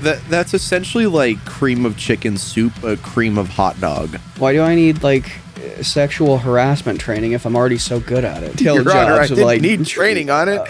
That's essentially like cream of chicken soup, a cream of hot dog. Why do I need like sexual harassment training if I'm already so good at it? Your Honor, I didn't need training on it.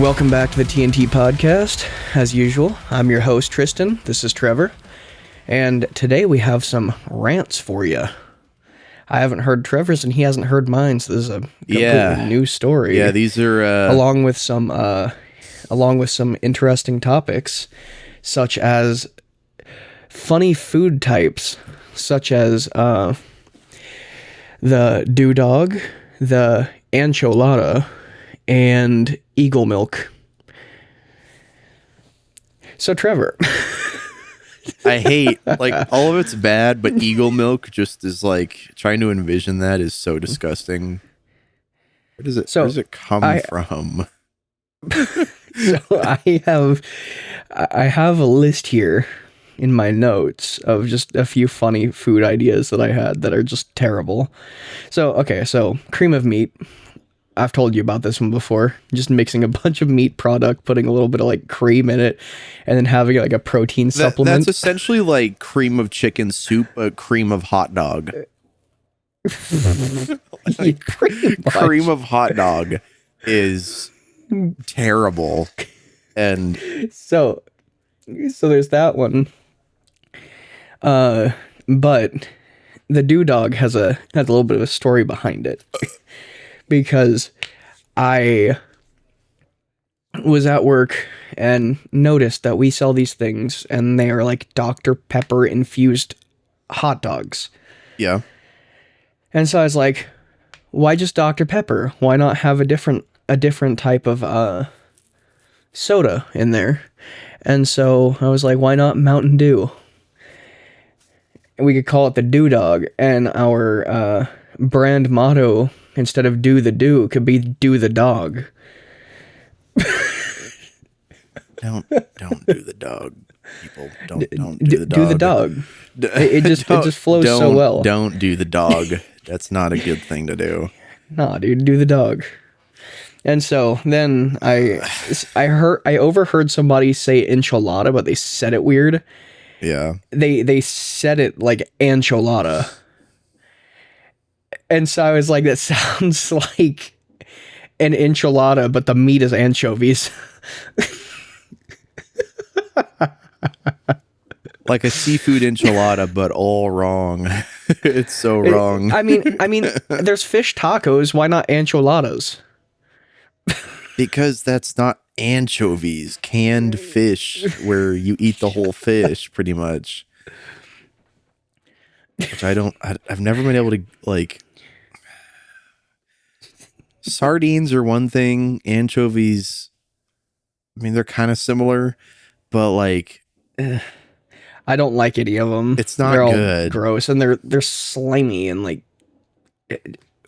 Welcome back to the TnT Podcast. As usual, I'm your host, Tristan. This is Trevor. And today we have some rants for you. I haven't heard Trevor's and he hasn't heard mine, so this is a completely new story. Yeah, these are... along with some interesting topics, such as funny food types, such as the dewdog, the enchilada, and eagle milk. So Trevor, I hate, like, all of it's bad, but eagle milk just is like, trying to envision that is so disgusting. Where does it come from? So I have a list here in my notes of just a few funny food ideas that I had that are just terrible. So cream of meat. I've told you about this one before. Just mixing a bunch of meat product, putting a little bit of like cream in it, and then having like a protein supplement. That's essentially like cream of chicken soup, a cream of hot dog. Like, cream of hot dog is terrible. And so there's that one. But the dewdog has a little bit of a story behind it. Because I was at work and noticed that we sell these things and they are like Dr. Pepper infused hot dogs. Yeah. And so I was like, why just Dr. Pepper? Why not have a different type of soda in there? And so I was like, why not Mountain Dew? And we could call it the Dew Dog, and our brand motto, instead of do the do, could be do the dog. Don't do the dog, people. Don't do the dog. Do the dog. It just flows so well. Don't do the dog. That's not a good thing to do. Nah, dude, do the dog. And so then I overheard somebody say enchilada, but they said it weird. Yeah. They said it like enchilada. And so I was like, that sounds like an enchilada, but the meat is anchovies. Like a seafood enchilada, but all wrong. It's so wrong. I mean, there's fish tacos. Why not enchiladas? Because that's not anchovies, canned fish, where you eat the whole fish, pretty much. Which I've never been able to, like... Sardines are one thing. Anchovies, I mean, they're kind of similar, but like, I don't like any of them. It's not they're good. All gross, and they're slimy and like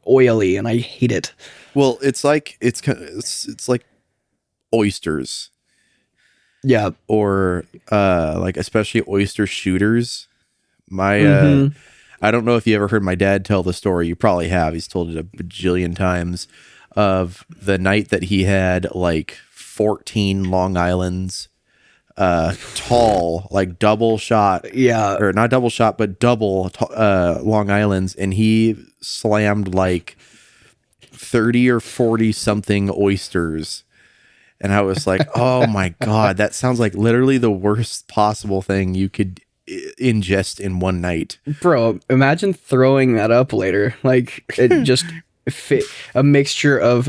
oily, and I hate it. Well, it's like oysters. Yeah, or like especially oyster shooters. My I don't know if you ever heard my dad tell the story. You probably have. He's told it a bajillion times, of the night that he had like 14 Long Islands, tall, like double shot. Yeah. Or not double shot, but double Long Islands. And he slammed like 30 or 40 something oysters. And I was like, oh my God, that sounds like literally the worst possible thing you could ingest in one night. Bro, imagine throwing that up later. Like, it just a mixture of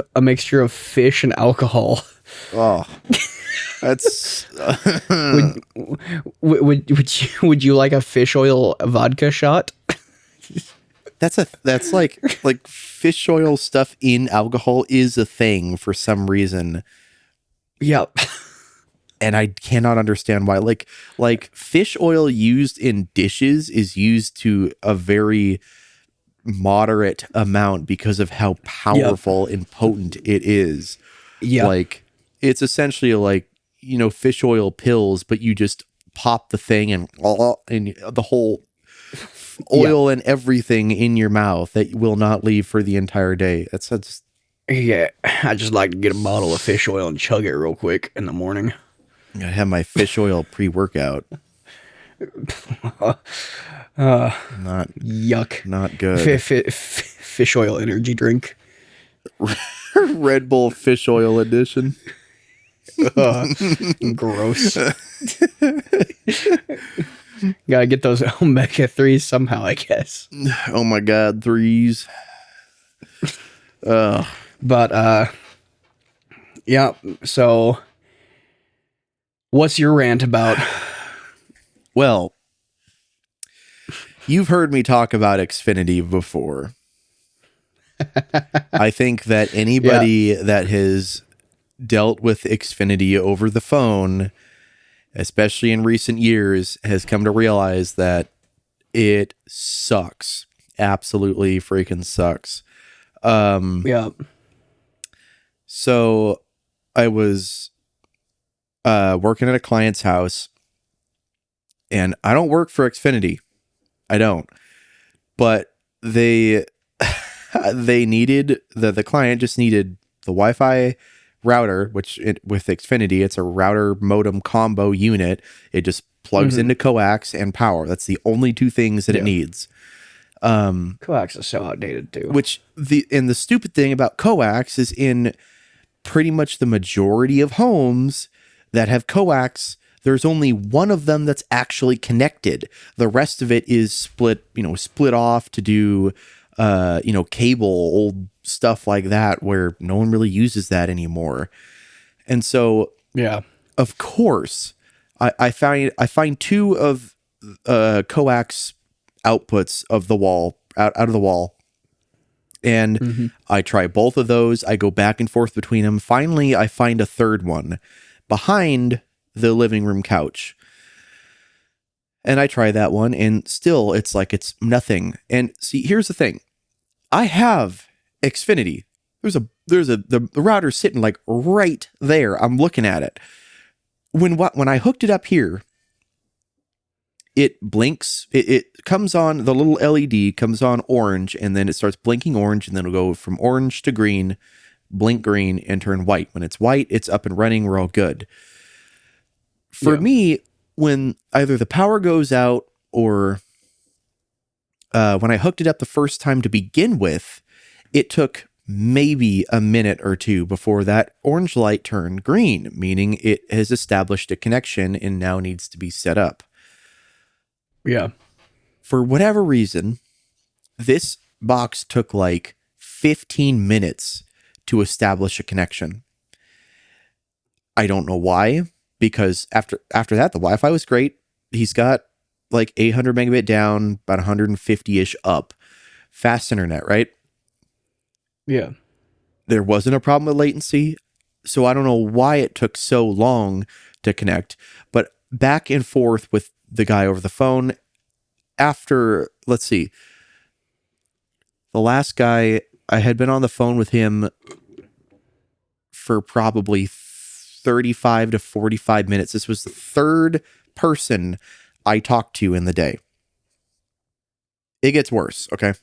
fish and alcohol. Oh, that's would you like a fish oil vodka shot? That's like fish oil stuff in alcohol is a thing for some reason. Yep. And I cannot understand why. Like fish oil used in dishes is used to a very moderate amount because of how powerful and potent it is. Yeah. Like it's essentially like, fish oil pills, but you just pop the thing and the whole oil and everything in your mouth that will not leave for the entire day. That's Yeah, I just like to get a bottle of fish oil and chug it real quick in the morning. I have my fish oil pre-workout. Not Yuck. Not good. Fish oil energy drink. Red Bull fish oil edition. Gross. Gotta get those omega 3s somehow, I guess. Oh my god, 3s. But yeah, so what's your rant about? Well, you've heard me talk about Xfinity before. I think that anybody that has dealt with Xfinity over the phone, especially in recent years, has come to realize that it sucks. Absolutely freaking sucks. So I was working at a client's house, and I don't work for Xfinity. I don't. But they needed, the client just needed the Wi-Fi router, which with Xfinity, it's a router modem combo unit. It just plugs into coax and power. That's the only two things that it needs. Coax is so outdated too. The stupid thing about coax is in pretty much the majority of homes that have coax, there's only one of them that's actually connected. The rest of it is split off to do, cable, old stuff like that, where no one really uses that anymore. And so, of course, I find two of coax outputs of the wall out of the wall. And I try both of those. I go back and forth between them. Finally, I find a third one behind the living room couch. And I try that one, and still it's like it's nothing. And see, here's the thing. I have Xfinity. The router sitting like right there. I'm looking at it. When I hooked it up here, it blinks. It comes on, the little LED comes on orange, and then it starts blinking orange, and then it'll go from orange to green, blink green, and turn white. When it's white, it's up and running. We're all good. For me, when either the power goes out or when I hooked it up the first time to begin with, it took maybe a minute or two before that orange light turned green, meaning it has established a connection and now needs to be set up. Yeah. For whatever reason, this box took like 15 minutes to establish a connection. I don't know why, because after that, the Wi-Fi was great. He's got like 800 megabit down, about 150-ish up. Fast internet, right? Yeah. There wasn't a problem with latency, so I don't know why it took so long to connect. But back and forth with the guy over the phone after, let's see, the last guy, I had been on the phone with him for probably 35 to 45 minutes. This was the third person I talked to in the day. It gets worse, okay?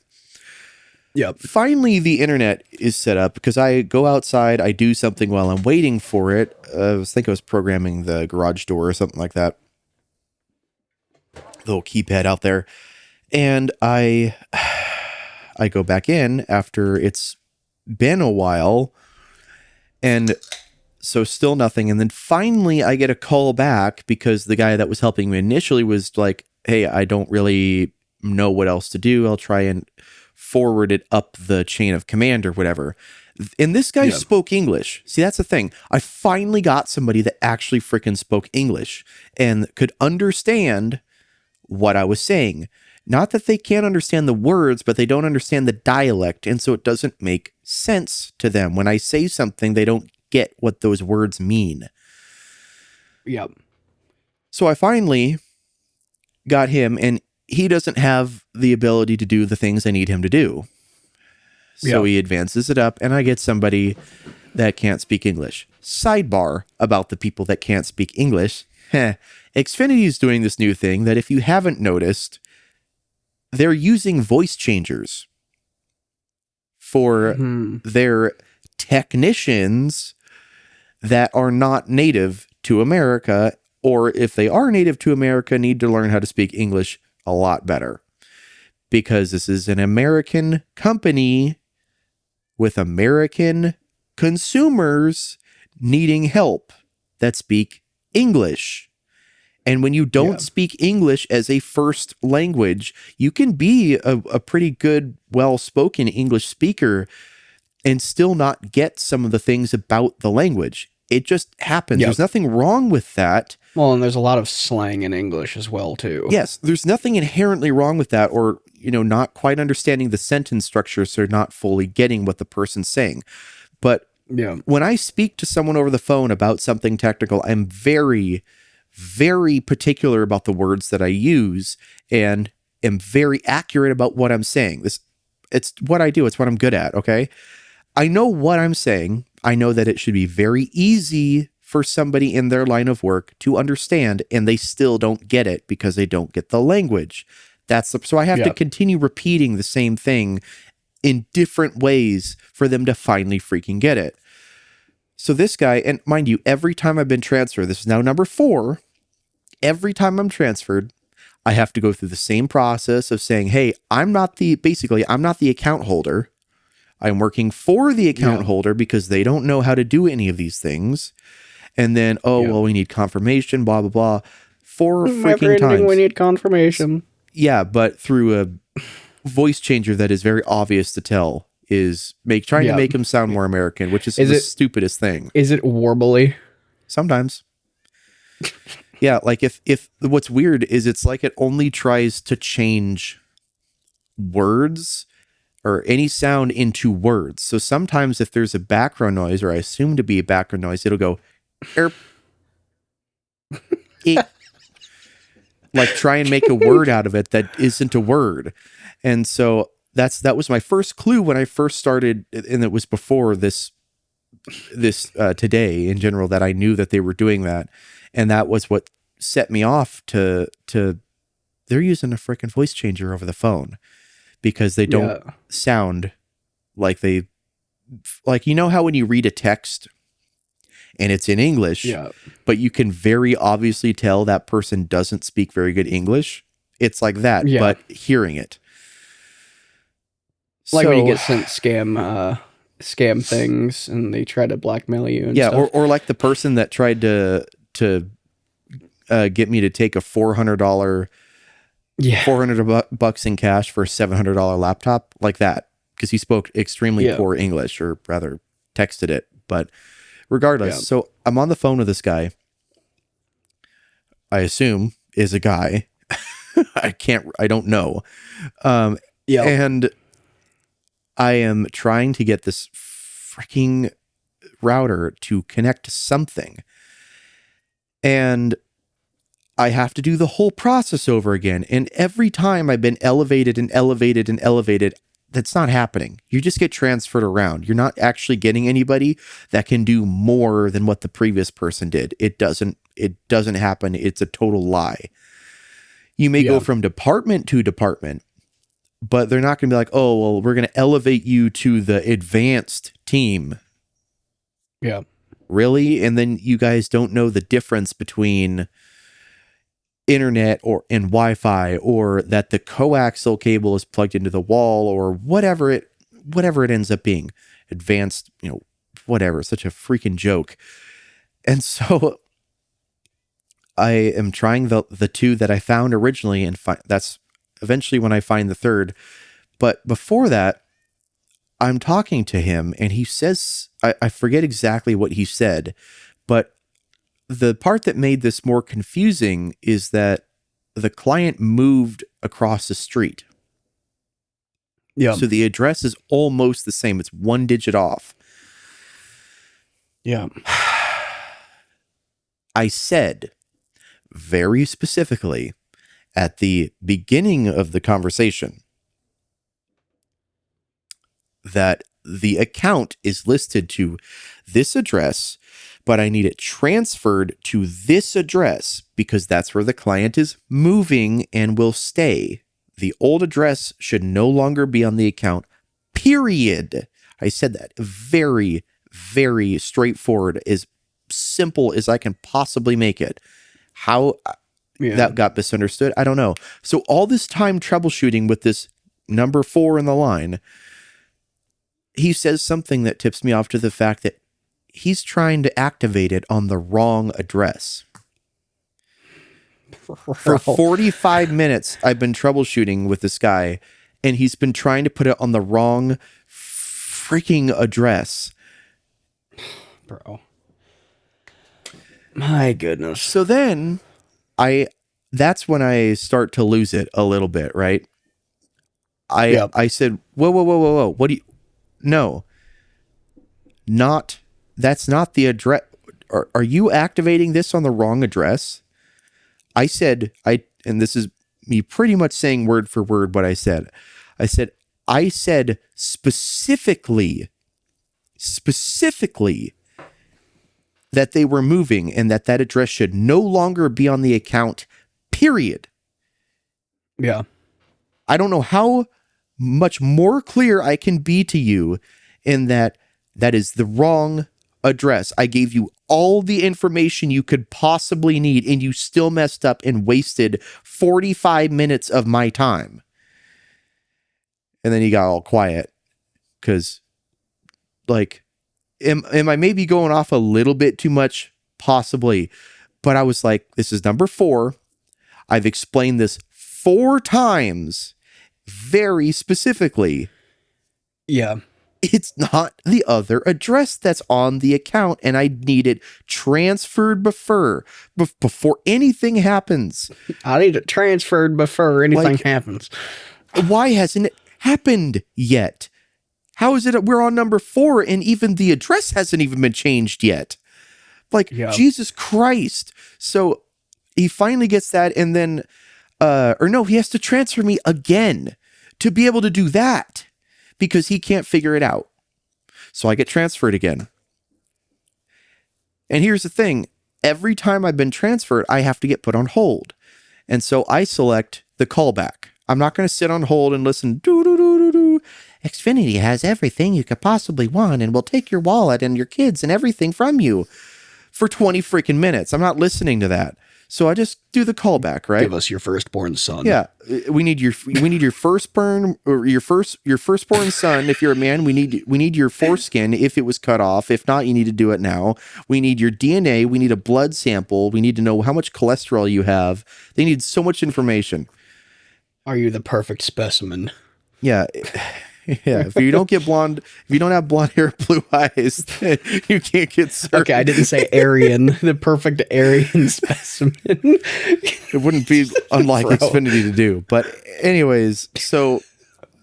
Yep. Finally, the internet is set up because I go outside, I do something while I'm waiting for it. I think I was programming the garage door or something like that. Little keypad out there. And I go back in after it's been a while. And so still nothing. And then finally I get a call back because the guy that was helping me initially was like, hey, I don't really know what else to do. I'll try and forward it up the chain of command or whatever. And this guy spoke English. See, that's the thing. I finally got somebody that actually freaking spoke English and could understand what I was saying. Not that they can't understand the words, but they don't understand the dialect. And so it doesn't make sense to them. When I say something, they don't get what those words mean. Yep. So I finally got him, and he doesn't have the ability to do the things I need him to do. So he advances it up, and I get somebody that can't speak English. Sidebar about the people that can't speak English. Xfinity is doing this new thing that, if you haven't noticed, they're using voice changers for their technicians that are not native to America, or if they are native to America, need to learn how to speak English a lot better. Because this is an American company with American consumers needing help that speak English. And when you don't speak English as a first language, you can be a pretty good, well-spoken English speaker and still not get some of the things about the language. It just happens. There's nothing wrong with that. Well, and there's a lot of slang in English as well, too. Yes, there's nothing inherently wrong with that, or, not quite understanding the sentence structure, so not fully getting what the person's saying. But when I speak to someone over the phone about something technical, I'm very, very particular about the words that I use and am very accurate about what I'm saying. It's what I do. It's what I'm good at. Okay. I know what I'm saying. I know that it should be very easy for somebody in their line of work to understand, and they still don't get it because they don't get the language. So I have to continue repeating the same thing in different ways for them to finally freaking get it. So this guy, and mind you, every time I've been transferred, this is now number 4, every time I'm transferred, I have to go through the same process of saying, hey, I'm not the account holder. I'm working for the account holder because they don't know how to do any of these things. And then, well, we need confirmation, blah, blah, blah. 4 freaking times. We need confirmation. Yeah, but through a voice changer that is very obvious to tell is trying to make him sound more American, which is the stupidest thing. Is it warbly? Sometimes. Yeah, like if what's weird is it's like it only tries to change words or any sound into words. So sometimes if there's a background noise, or I assume to be a background noise, it'll go erp. Like try and make a word out of it that isn't a word. And so that was my first clue when I first started, and it was before this today in general, that I knew that they were doing that. And that was what set me off to they're using a freaking voice changer over the phone because they don't sound like how when you read a text and it's in English, but you can very obviously tell that person doesn't speak very good English. It's like that, but hearing it. Like when you get sent scam things and they try to blackmail you and stuff. Or like the person that tried to get me to take a $400 $400 in cash for a $700 laptop, like that, because he spoke extremely poor English, or rather texted it. But regardless, so I'm on the phone with this guy. I assume is a guy. I don't know. And I am trying to get this freaking router to connect to something. And I have to do the whole process over again. And every time I've been elevated and elevated and elevated, that's not happening. You just get transferred around. You're not actually getting anybody that can do more than what the previous person did. It doesn't happen. It's a total lie. You may go from department to department, but they're not going to be like, oh, well, we're going to elevate you to the advanced team. Yeah. Really? And then you guys don't know the difference between internet and Wi-Fi, or that the coaxial cable is plugged into the wall, or whatever it ends up being. Advanced, whatever. Such a freaking joke. And so I am trying the 2 that I found originally, and that's eventually when I find the 3rd. But before that, I'm talking to him, and he says, I forget exactly what he said, but the part that made this more confusing is that the client moved across the street. Yeah. So the address is almost the same. It's 1 digit off. Yeah. I said very specifically at the beginning of the conversation that the account is listed to this address, but I need it transferred to this address because that's where the client is moving and will stay. The old address should no longer be on the account, period. I said that very, very straightforward, as simple as I can possibly make it. How that got misunderstood, I don't know. So all this time troubleshooting with this number 4 in the line, he says something that tips me off to the fact that he's trying to activate it on the wrong address. For 45 minutes, I've been troubleshooting with this guy, and he's been trying to put it on the wrong freaking address. Bro. My goodness. So then that's when I start to lose it a little bit, right? I said, whoa. What do you, no, that's not the address. Are you activating this on the wrong address? I said, and this is me pretty much saying word for word what I said. I said specifically that they were moving and that address should no longer be on the account, period. Yeah. I don't know how much more clear I can be to you in that is the wrong address. I gave you all the information you could possibly need, and you still messed up and wasted 45 minutes of my time. And then he got all quiet because, like, am I maybe going off a little bit too much? Possibly. But I was like, this is number 4. I've explained this 4 times very specifically. Yeah. It's not the other address that's on the account, and I need it transferred before anything happens. I need it transferred before anything happens. Why hasn't it happened yet? How is it we're on number 4 and even the address hasn't even been changed yet? Like, Jesus Christ. So he finally gets that, and then, he has to transfer me again to be able to do that because he can't figure it out. So I get transferred again. And here's the thing. Every time I've been transferred, I have to get put on hold. And so I select the callback. I'm not going to sit on hold and listen. Xfinity has everything you could possibly want and will take your wallet and your kids and everything from you for 20 freaking minutes. I'm not listening to that. So I just do the callback, right? Give us your firstborn son. Yeah, we need your firstborn or your firstborn son. If you're a man, we need your foreskin if it was cut off. If not, you need to do it now. We need your DNA. We need a blood sample. We need to know how much cholesterol you have. They need so much information. Are you the perfect specimen? Yeah. Yeah, if you don't have blonde hair, blue eyes, then you can't get served. Okay, I didn't say Aryan, the perfect Aryan specimen. It wouldn't be unlike Xfinity to do. But anyways, so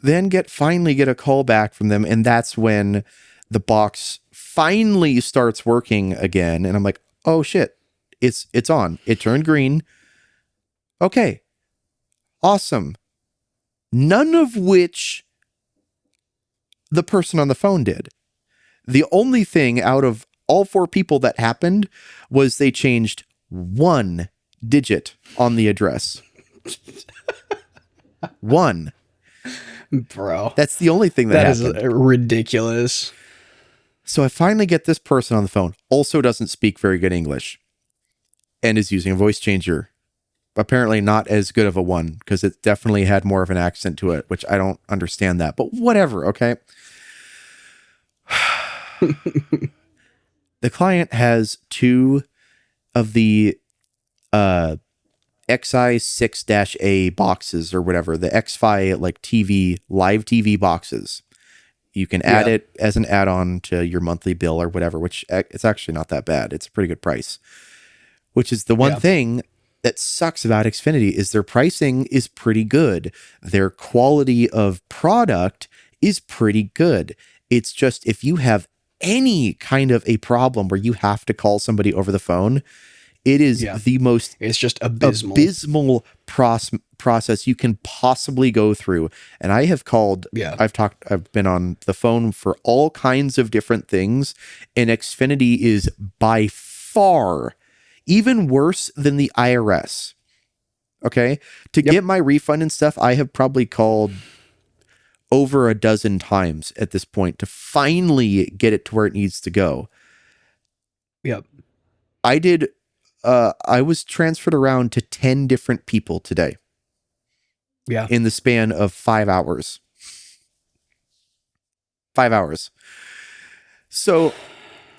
then finally get a call back from them, and that's when the box finally starts working again. And I'm like, oh shit, it's on. It turned green. Okay. Awesome. None of which the person on the phone did. The only thing out of all 4 people that happened was they changed 1 digit on the address. 1. Bro. That's the only thing that happened. That is ridiculous. So I finally get this person on the phone, also doesn't speak very good English, and is using a voice changer. Apparently not as good of a one, because it definitely had more of an accent to it, which I don't understand that, but whatever, okay? The client has 2 of the XI6-A boxes or whatever, the XFi like TV, live TV boxes. You can add it as an add-on to your monthly bill or whatever, which it's actually not that bad. It's a pretty good price, which is the one thing that sucks about Xfinity is their pricing is pretty good. Their quality of product is pretty good. It's just if you have any kind of a problem where you have to call somebody over the phone, it is the most it's just abysmal process you can possibly go through. And I have called, Yeah. I've been on the phone for all kinds of different things, and Xfinity is by far even worse than the IRS. Okay. To get my refund and stuff, I have probably called over a dozen times at this point to finally get it to where it needs to go. Yep. I was transferred around to 10 different people today. Yeah. In the span of 5 hours. 5 hours. So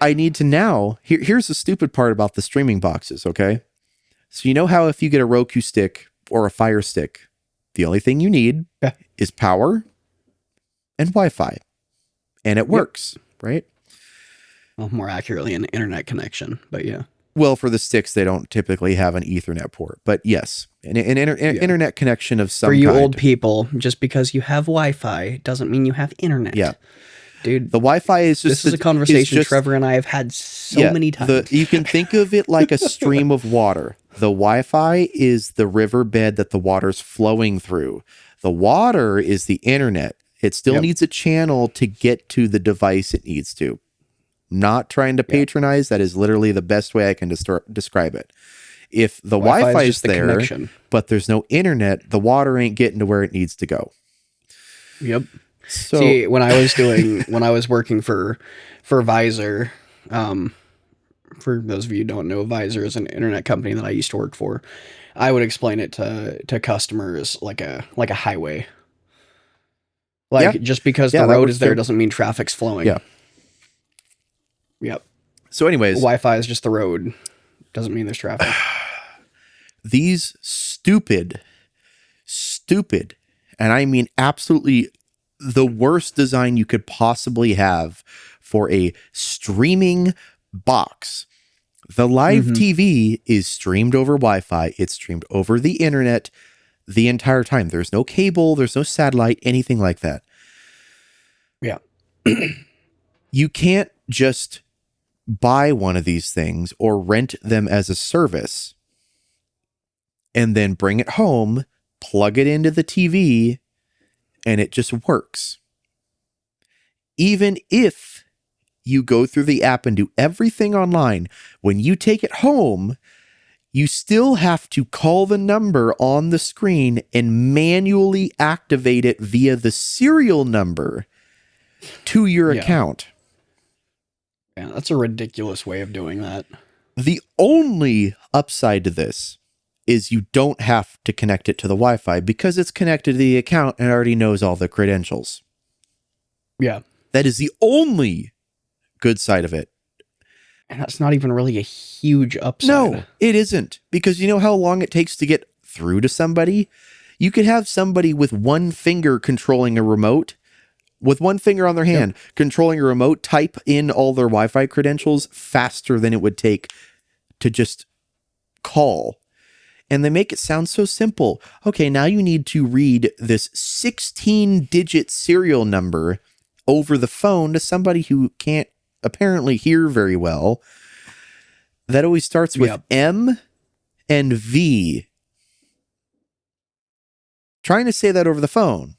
I need to now, here's the stupid part about the streaming boxes, okay? So you know how if you get a Roku stick or a Fire Stick, the only thing you need is power and Wi-Fi. And it works, right? Well, more accurately, an internet connection, but yeah. Well, for the sticks, they don't typically have an Ethernet port, but yes, an internet connection of some kind. For you old people, just because you have Wi-Fi doesn't mean you have internet. Yeah. Dude, the Wi-Fi is just... This is a conversation Trevor and I have had so many times. You can think of it like a stream of water. The Wi-Fi is the riverbed that the water's flowing through. The water is the internet. It still needs a channel to get to the device it needs to. Not trying to patronize. That is literally the best way I can describe it. If the Wi-Fi is there, connection, but there's no internet, the water ain't getting to where it needs to go. Yep. So, see, when I was working for Visor, for those of you who don't know, Visor is an internet company that I used to work for. I would explain it to customers like a highway. Just because the road is there doesn't mean traffic's flowing. Yeah. Yep. So anyways, Wi-Fi is just the road. Doesn't mean there's traffic. These stupid, and I mean absolutely the worst design you could possibly have for a streaming box. The live TV is streamed over Wi-Fi. It's streamed over the internet the entire time. There's no cable. There's no satellite, anything like that. Yeah. You can't just buy one of these things or rent them as a service and then bring it home, plug it into the TV, and it just works. Even if you go through the app and do everything online, when you take it home, you still have to call the number on the screen and manually activate it via the serial number to your account. Yeah, that's a ridiculous way of doing that. The only upside to this is you don't have to connect it to the Wi-Fi because it's connected to the account and already knows all the credentials. Yeah. That is the only good side of it. And that's not even really a huge upside. No, it isn't. Because you know how long it takes to get through to somebody? You could have somebody with one finger controlling a remote, with one finger on their hand, controlling a remote, type in all their Wi-Fi credentials faster than it would take to just call. And they make it sound so simple. Okay, now you need to read this 16-digit serial number over the phone to somebody who can't apparently hear very well. That always starts with M and V. Trying to say that over the phone.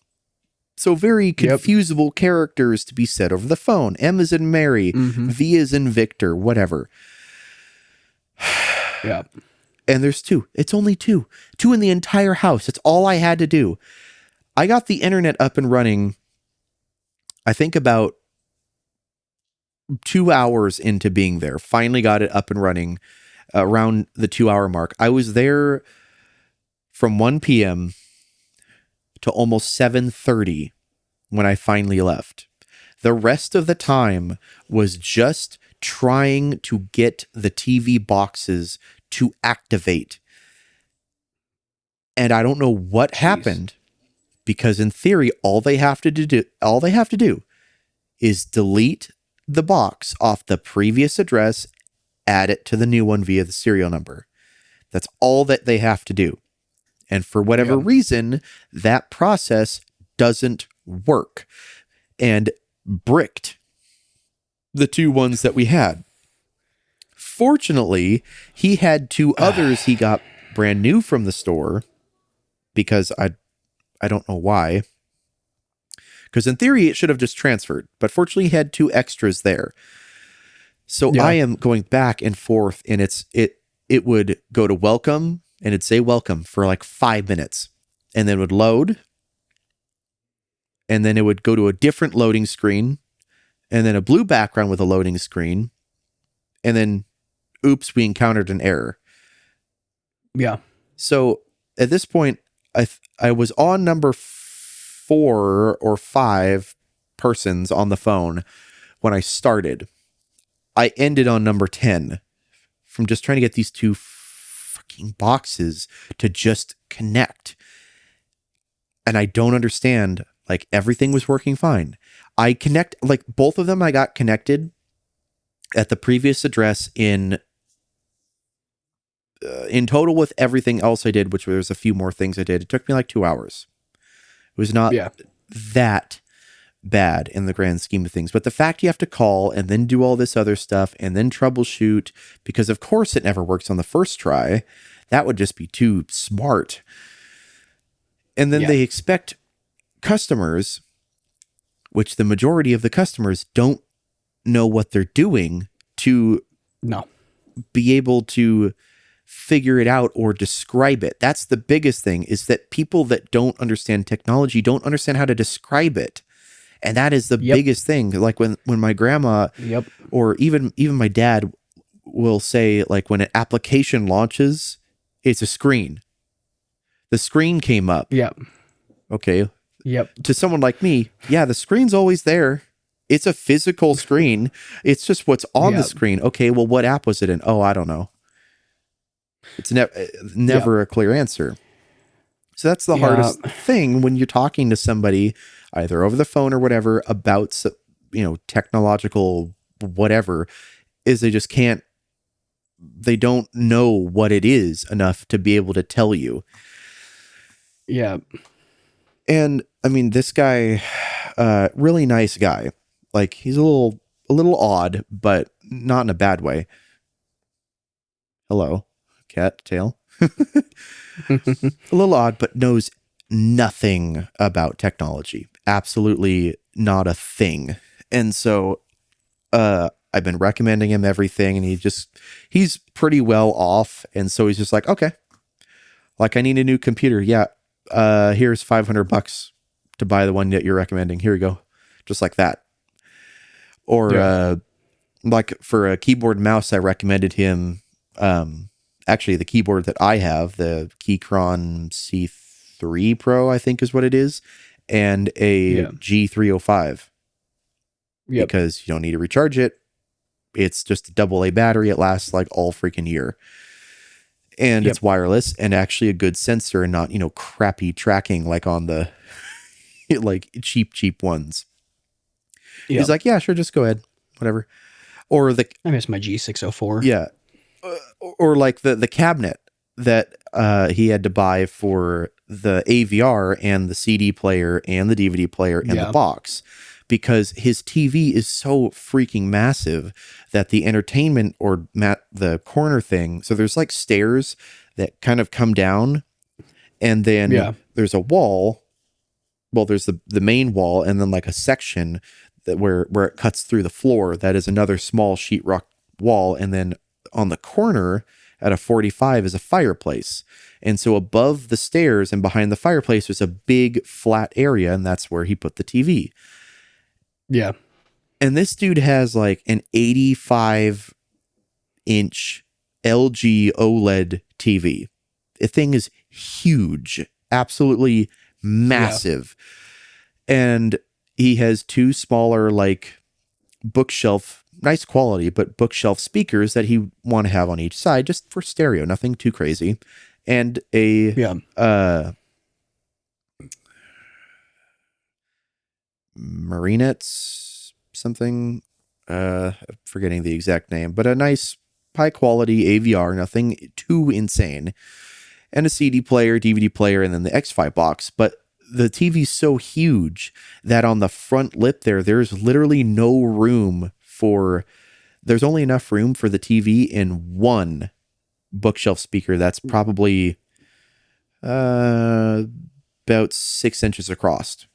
So very confusable characters to be said over the phone. M is in Mary, V is in Victor, whatever. Yeah. And there's two. It's only two. Two in the entire house. It's all I had to do. I got the internet up and running, I think about 2 hours into being there. Finally got it up and running around the 2-hour mark. I was there from 1 p.m. to almost 7:30 when I finally left. The rest of the time was just trying to get the TV boxes to activate. And I don't know what happened, because in theory, all they have to do is delete the box off the previous address, add it to the new one via the serial number. That's all that they have to do. And for whatever reason, that process doesn't work, and bricked the two ones that we had. Fortunately, he had two others he got brand new from the store because I don't know why. Because in theory, it should have just transferred. But fortunately, he had 2 extras there. So I am going back and forth, and it would go to welcome, and it'd say welcome for like 5 minutes. And then it would load. And then it would go to a different loading screen. And then a blue background with a loading screen. And then, oops, we encountered an error. Yeah. So at this point, I was on number 4 or 5 persons on the phone when I started. I ended on number 10 from just trying to get these 2 fucking boxes to just connect. And I don't understand. Like, everything was working fine. Like, both of them I got connected at the previous address in total with everything else I did, which there's a few more things I did. It took me like 2 hours. It was not that bad in the grand scheme of things. But the fact you have to call and then do all this other stuff and then troubleshoot, because of course it never works on the first try, that would just be too smart. And then they expect customers, which the majority of the customers don't know what they're doing, to be able to figure it out or describe it. That's the biggest thing, is that people that don't understand technology don't understand how to describe it. And that is the biggest thing. Like when my grandma or even my dad will say, like, when an application launches, it's a screen. The screen came up. Okay. To someone like me, the screen's always there. It's a physical screen. It's just what's on the screen. Okay, well, what app was it in? Oh, I don't know. It's never a clear answer. So that's the hardest thing when you're talking to somebody, either over the phone or whatever, about, technological whatever, is they don't know what it is enough to be able to tell you. Yeah. And I mean, this guy, really nice guy. Like, he's a little odd, but not in a bad way. Hello, cat tail. A little odd, but knows nothing about technology. Absolutely not a thing. And so I've been recommending him everything, and he's pretty well off. And so he's just like, okay, like, I need a new computer. Yeah. Here's $500 to buy the one that you're recommending. Here you go. Just like that. Or like for a keyboard and mouse, I recommended him, actually the keyboard that I have, the Keychron C3 Pro, I think is what it is, and a G305. Because you don't need to recharge it. It's just a AA battery. It lasts like all freaking year. And it's wireless and actually a good sensor, and not, crappy tracking like on the like cheap ones. He's like, yeah, sure, just go ahead. Whatever. Or I miss my G604. Yeah. Or like the cabinet that he had to buy for the AVR and the CD player and the DVD player and the box, because his TV is so freaking massive that the entertainment or the corner thing. So there's like stairs that kind of come down, and then there's a wall. Well, there's the main wall, and then like a section that where it cuts through the floor. That is another small sheetrock wall. And then on the corner at a 45 is a fireplace. And so above the stairs and behind the fireplace was a big flat area, and that's where he put the TV. Yeah. And this dude has like an 85-inch LG OLED TV. The thing is huge, absolutely massive. And he has 2 smaller, like, bookshelf, nice quality, but bookshelf speakers that he want to have on each side, just for stereo, nothing too crazy. And a Marinette's something, forgetting the exact name, but a nice high quality AVR, nothing too insane, and a CD player, DVD player, and then the X5 box. But the TV's so huge that on the front lip there's literally no room there's only enough room for the TV in one bookshelf speaker that's probably about 6 inches across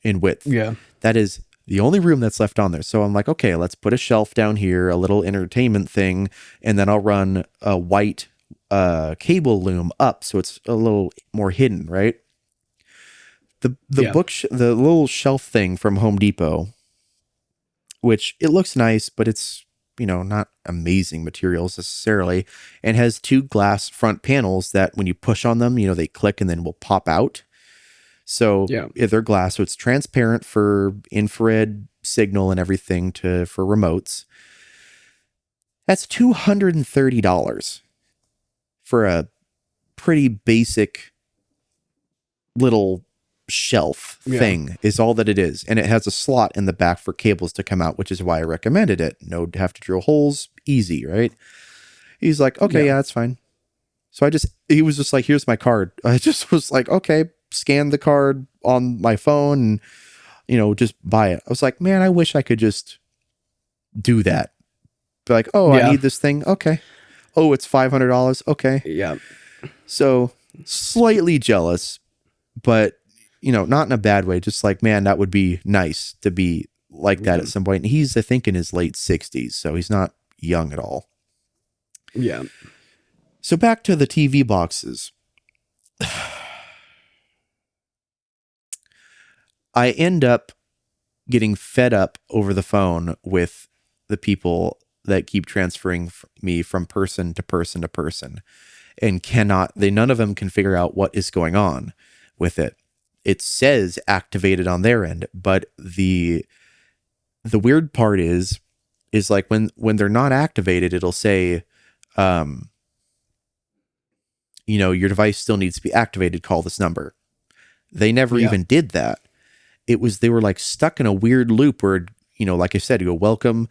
in width. Yeah. That is the only room that's left on there. So I'm like, okay, let's put a shelf down here, a little entertainment thing, and then I'll run a white cable loom up so it's a little more hidden, right? The the little shelf thing from Home Depot, which it looks nice, but it's, not amazing materials necessarily, and has 2 glass front panels that when you push on them, they click and then will pop out. So if they're glass, so it's transparent for infrared signal and everything for remotes. That's $230 for a pretty basic little shelf thing is all that it is. And it has a slot in the back for cables to come out, which is why I recommended it. No have to drill holes, easy, right? He's like, okay, yeah, that's fine. So he was just like, here's my card. I just was like, okay, scan the card on my phone and, just buy it. I was like, man, I wish I could just do that. Be like, oh, I need this thing. Okay. Oh, it's $500. Okay. Yeah. So slightly jealous, but not in a bad way. Just like, man, that would be nice to be like that at some point. And he's, I think, in his late 60s. So he's not young at all. Yeah. So back to the TV boxes. I end up getting fed up over the phone with the people that keep transferring me from person to person to person and none of them can figure out what is going on with it. It says activated on their end, but the weird part is like when they're not activated, it'll say, your device still needs to be activated. Call this number. They never even did that. They were like stuck in a weird loop where, like I said, you go welcome,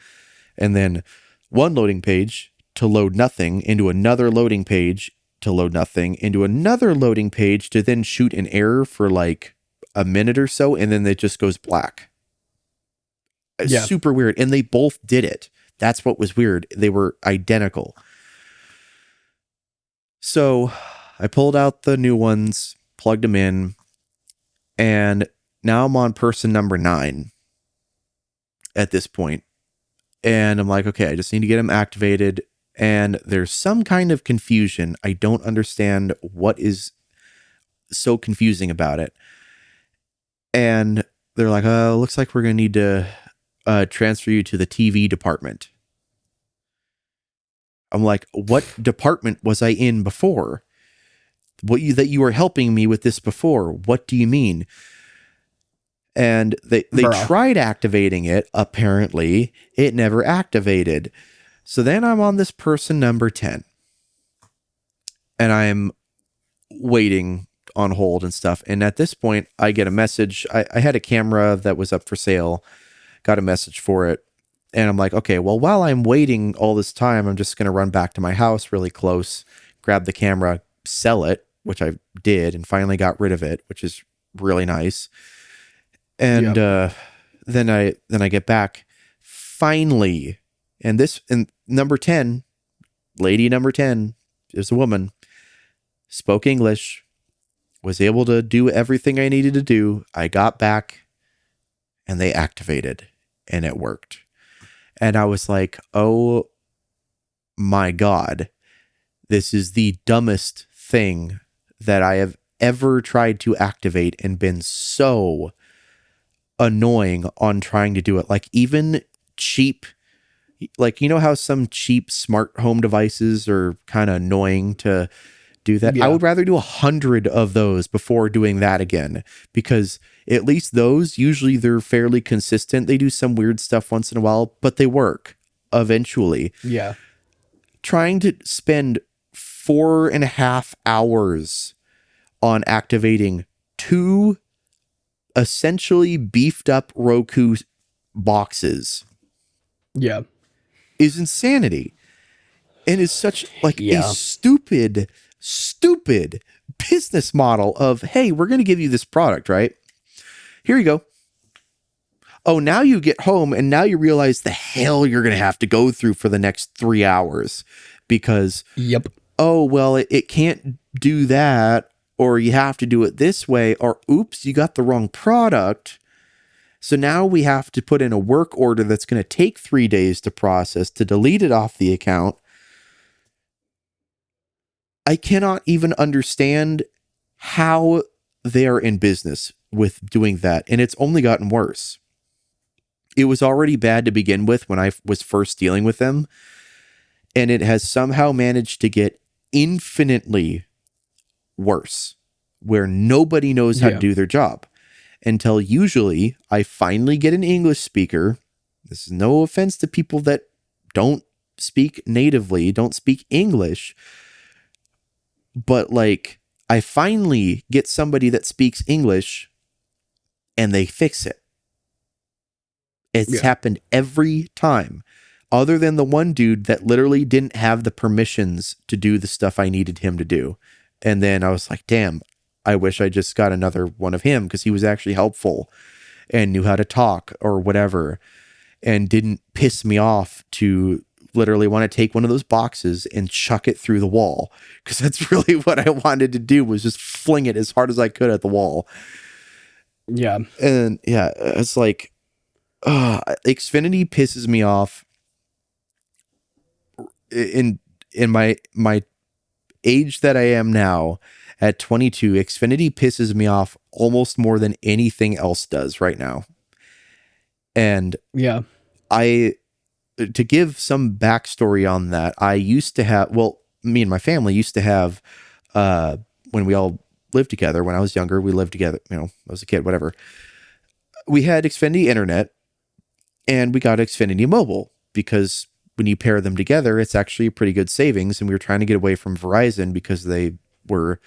and then one loading page to load nothing into another loading page to load nothing into another loading page to then shoot an error for like a minute or so. And then it just goes black. It's super weird. And they both did it. That's what was weird. They were identical. So I pulled out the new ones, plugged them in, and now I'm on person number 9 at this point. And I'm like, okay, I just need to get them activated. And there's some kind of confusion. I don't understand what is so confusing about it. And they're like, looks like we're going to need to transfer you to the TV department. I'm like, what department was I in before? That you were helping me with this before? What do you mean? And they tried activating it. Apparently, it never activated. So then I'm on this person number 10. And I'm waiting on hold and stuff. And at this point, I get a message. I had a camera that was up for sale. Got a message for it. And I'm like, okay, well, while I'm waiting all this time, I'm just going to run back to my house really close, grab the camera, sell it, which I did, and finally got rid of it, which is really nice. And then I get back finally. And number 10, lady number 10 is a woman, spoke English, was able to do everything I needed to do. I got back and they activated and it worked. And I was like, oh my God, this is the dumbest thing that I have ever tried to activate and been so annoying on trying to do it. Like even cheap, like, how some cheap smart home devices are kind of annoying to do that. Yeah. I would rather do 100 of those before doing that again, because at least those, usually they're fairly consistent. They do some weird stuff once in a while, but they work eventually. Yeah. Trying to spend 4.5 hours on activating 2 essentially beefed up Roku boxes. Yeah. Is insanity. And is such like a stupid business model of, hey, we're going to give you this product, right? Here you go. Oh, now you get home and now you realize the hell you're going to have to go through for the next 3 hours because, oh, well, it can't do that. or you have to do it this way, or oops, you got the wrong product. So now we have to put in a work order that's going to take 3 days to process to delete it off the account. I cannot even understand how they are in business with doing that. And it's only gotten worse. It was already bad to begin with when I was first dealing with them. And it has somehow managed to get infinitely worse, where nobody knows how to do their job until usually I finally get an English speaker. This is no offense to people that don't speak natively, don't speak English, but like I finally get somebody that speaks English and they fix it. It's happened every time, other than the one dude that literally didn't have the permissions to do the stuff I needed him to do. And then I was like, damn, I wish I just got another one of him, because he was actually helpful and knew how to talk or whatever, and didn't piss me off to literally want to take one of those boxes and chuck it through the wall. Because that's really what I wanted to do, was just fling it as hard as I could at the wall. Yeah. And yeah, it's like, Xfinity pisses me off in my age that I am now at 22. Xfinity pisses me off almost more than anything else does right now. And yeah, to give some backstory on that, I used to have, me and my family used to have, when we all lived together, when I was younger, we lived together, I was a kid, whatever. We had Xfinity internet and we got Xfinity mobile, because when you pair them together, it's actually a pretty good savings. And we were trying to get away from Verizon because they were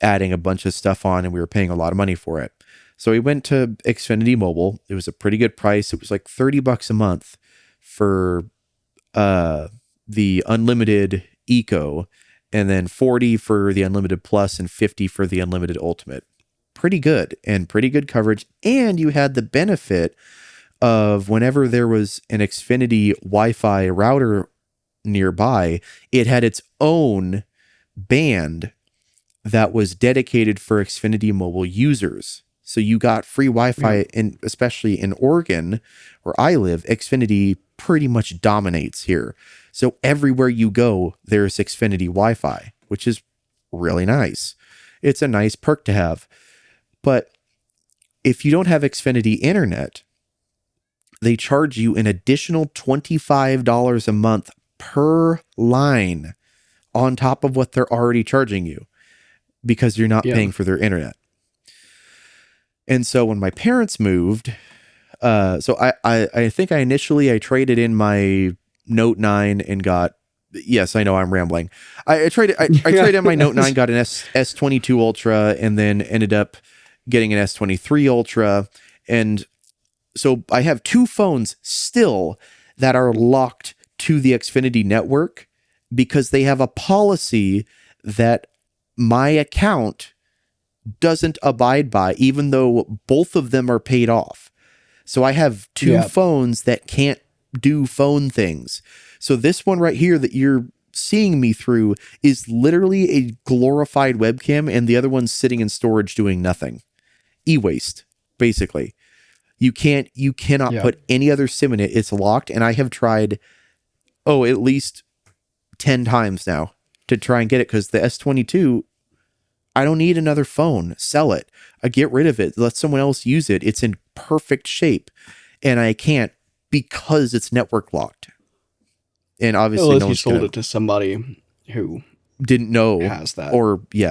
adding a bunch of stuff on and we were paying a lot of money for it. So we went to Xfinity Mobile. It was a pretty good price. It was like $30 a month for the unlimited Eco, and then $40 for the unlimited Plus and $50 for the unlimited Ultimate. Pretty good, and pretty good coverage. And you had the benefit of whenever there was an Xfinity Wi-Fi router nearby, it had its own band that was dedicated for Xfinity mobile users. So you got free Wi-Fi, and especially in Oregon, where I live, Xfinity pretty much dominates here. So everywhere you go, there's Xfinity Wi-Fi, which is really nice. It's a nice perk to have. But if you don't have Xfinity internet, they charge you an additional $25 a month per line on top of what they're already charging you, because you're not paying for their internet. And so when my parents moved, so I think I traded in my Note 9 and got, yes, I know I'm rambling. I traded in my Note 9, got an S22 Ultra, and then ended up getting an S23 Ultra. And so I have 2 phones still that are locked to the Xfinity network, because they have a policy that my account doesn't abide by, even though both of them are paid off. So I have 2 phones that can't do phone things. So this one right here that you're seeing me through is literally a glorified webcam, and the other one's sitting in storage doing nothing. E-waste, basically. You cannot put any other SIM in it. It's locked, and I have tried, at least 10 times now to try and get it, because the S22, I don't need another phone. Sell it. I get rid of it. Let someone else use it. It's in perfect shape, and I can't, because it's network locked. And obviously, unless you sold it to somebody who didn't know has that, or you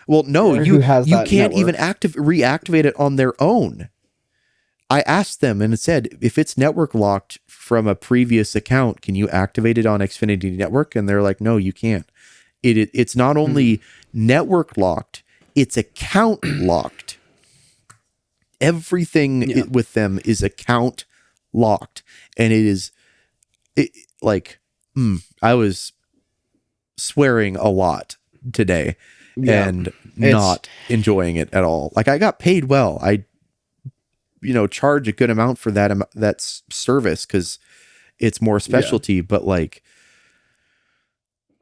can't even reactivate it on their own. I asked them and it said, if it's network locked from a previous account, can you activate it on Xfinity Network? And they're like, no, you can't. It's not only network locked, it's account locked. Everything with them is account locked. And I was swearing a lot today and not enjoying it at all. Like, I got paid well. I charge a good amount for that's service, because it's more specialty, but like,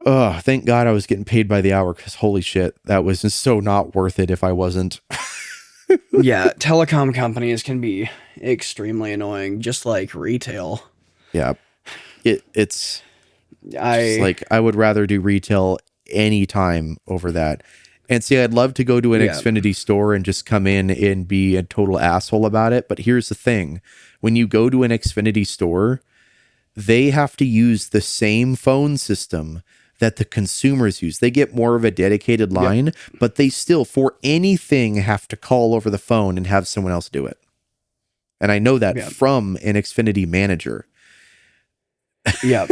Oh, thank God I was getting paid by the hour, because holy shit, that was just so not worth it if I wasn't. Yeah, telecom companies can be extremely annoying, just like retail. Yeah. It's just I like, I would rather do retail any time over that. And see, I'd love to go to an yeah, Xfinity store and just come in and be a total asshole about it. But here's the thing. When you go to an Xfinity store, they have to use the same phone system that the consumers use. They get more of a dedicated line, but they still, for anything, have to call over the phone and have someone else do it. And I know that yeah, from an Xfinity manager. yeah.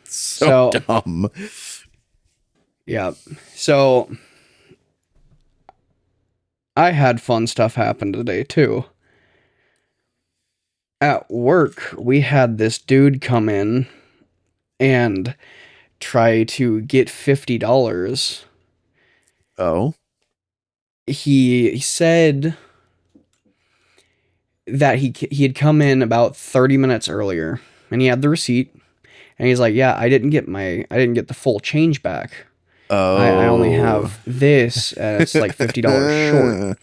So dumb. Yeah. So I had fun stuff happen today too. At work, we had this dude come in and try to get $50. Oh, He said that he had come in about 30 minutes earlier and he had the receipt and he's like, "Yeah, I didn't get the full change back. I only oh, have this and it's like $50 short."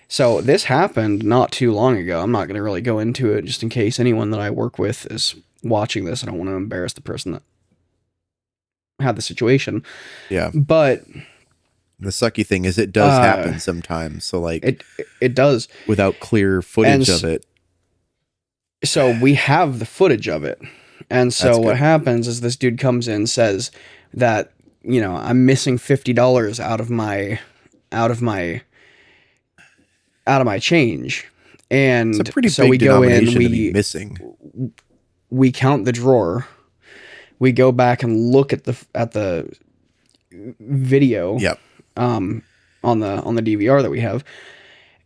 So this happened not too long ago. I'm not going to really go into it just in case anyone that I work with is watching this. I don't want to embarrass the person that had the situation. Yeah. But The sucky thing is it does happen sometimes. So like it does. without clear footage of it. So we have the footage of it. And so That's what good. happens is this dude comes in, says that, I'm missing $50 out of my change. And It's a pretty so big we go in, denomination to be missing. we count the drawer. We go back and look at the video. Yep. On the DVR that we have.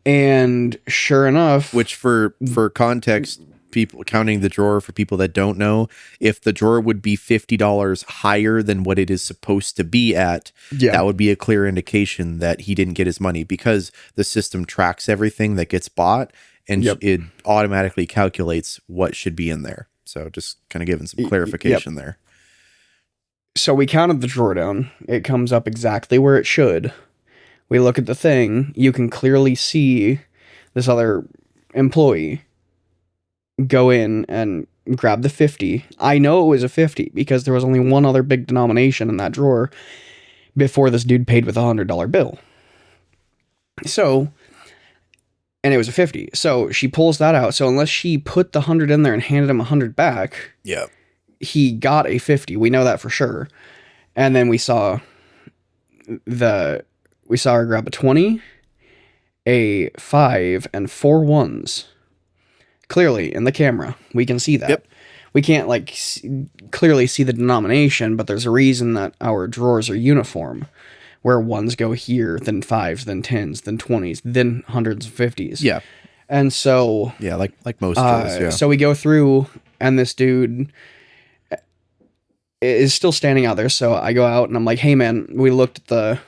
And sure enough, Which for context, people counting the drawer, for people that don't know, if the drawer would be $50 higher than what it is supposed to be at, that would be a clear indication that he didn't get his money, because the system tracks everything that gets bought and it automatically calculates what should be in there. So just kind of giving some clarification there. So we counted the drawer down. It comes up exactly where it should. We look at the thing. You can clearly see this other employee go in and grab the 50. I know it was a 50 because there was only one other big denomination in that drawer before this dude paid with a $100 bill. So, and it was a 50. So she pulls that out. So unless she put the 100 in there and handed him 100 back, he got a 50. We know that for sure. And then we saw her grab a 20, a 5, and 4 ones. Clearly in the camera, we can see that. Yep. We can't clearly see the denomination, but there's a reason that our drawers are uniform, where ones go here, then 5s, then 10s, then 20s, then 100s and 50s. Yeah. And so like most drawers. Yeah. So we go through, and this dude is still standing out there. So I go out and I'm like, "Hey man, we looked at the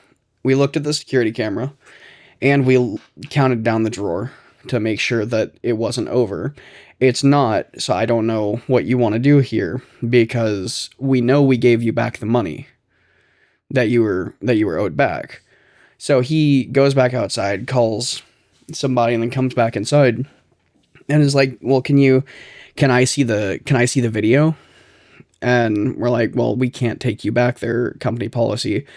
security camera and we counted down the drawer to make sure that it wasn't over. It's not, so I don't know what you want to do here, because we know we gave you back the money that you were owed back." So he goes back outside, calls somebody, and then comes back inside and is like, "Well, can I see the video?" And we're like, "Well, we can't take you back there, company policy.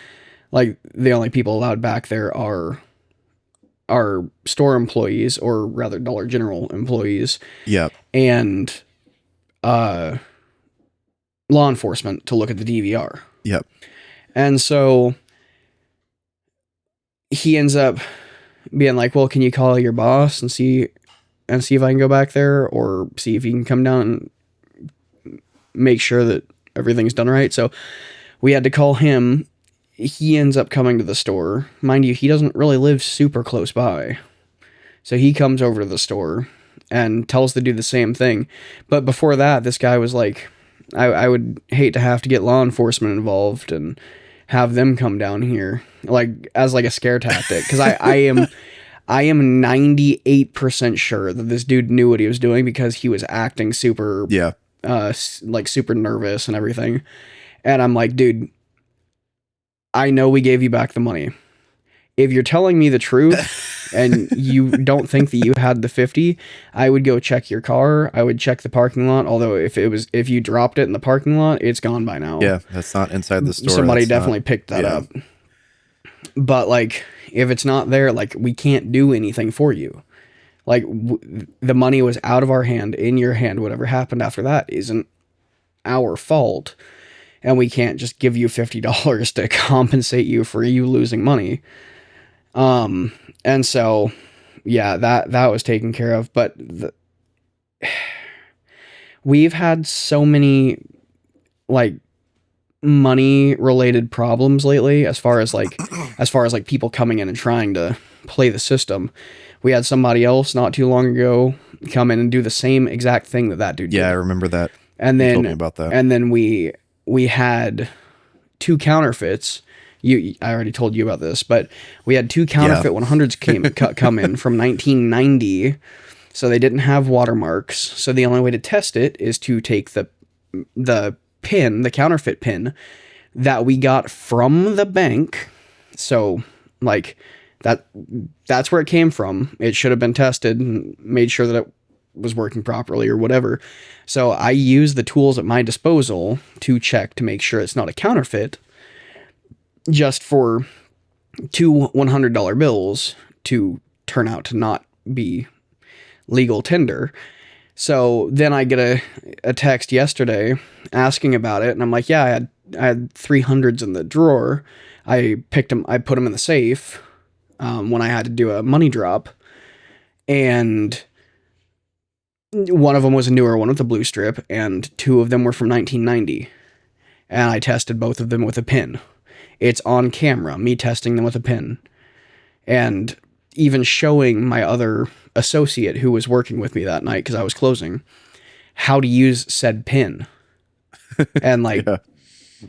Like, the only people allowed back there are store employees, or rather Dollar General employees. Yep. And law enforcement to look at the DVR." Yep. And so he ends up being like, "Well, can you call your boss and see if I can go back there, or see if he can come down and make sure that everything's done right?" So we had to call him. He ends up coming to the store. Mind you, he doesn't really live super close by. So he comes over to the store and tells the dude the same thing. But before that, this guy was like, I would hate to have to get law enforcement involved and have them come down here, as a scare tactic. Because I am 98% sure that this dude knew what he was doing, because he was acting super super nervous and everything. And I'm like, "Dude, I know we gave you back the money. If you're telling me the truth and you don't think that you had the 50, I would go check your car. I would check the parking lot. Although if you dropped it in the parking lot, it's gone by now. Yeah, that's not inside the store. Somebody definitely picked that up. But like, if it's not there, like, we can't do anything for you. Like, the money was out of our hand, in your hand. Whatever happened after that isn't our fault. And we can't just give you $50 to compensate you for you losing money. And so, yeah, that was taken care of. But we've had so many, like, money related problems lately, as far as like people coming in and trying to play the system. We had somebody else not too long ago come in and do the same exact thing that dude did. Yeah, I remember that. And you then told me about that. And then we had 2 counterfeits. I already told you about this, but we had 2 counterfeit 100s come in from 1990. So they didn't have watermarks. So the only way to test it is to take the pin, the counterfeit pin that we got from the bank. So like that's where it came from. It should have been tested and made sure that it was working properly or whatever. So I use the tools at my disposal to check to make sure it's not a counterfeit, just for 2 $100 bills to turn out to not be legal tender. So then I get a text yesterday asking about it, and I'm like, yeah, I had 300s in the drawer. I picked them, I put them in the safe when I had to do a money drop, and one of them was a newer one with a blue strip, and 2 of them were from 1990, and I tested both of them with a pin. It's on camera, me testing them with a pin, and even showing my other associate who was working with me that night, because I was closing, how to use said pin, and like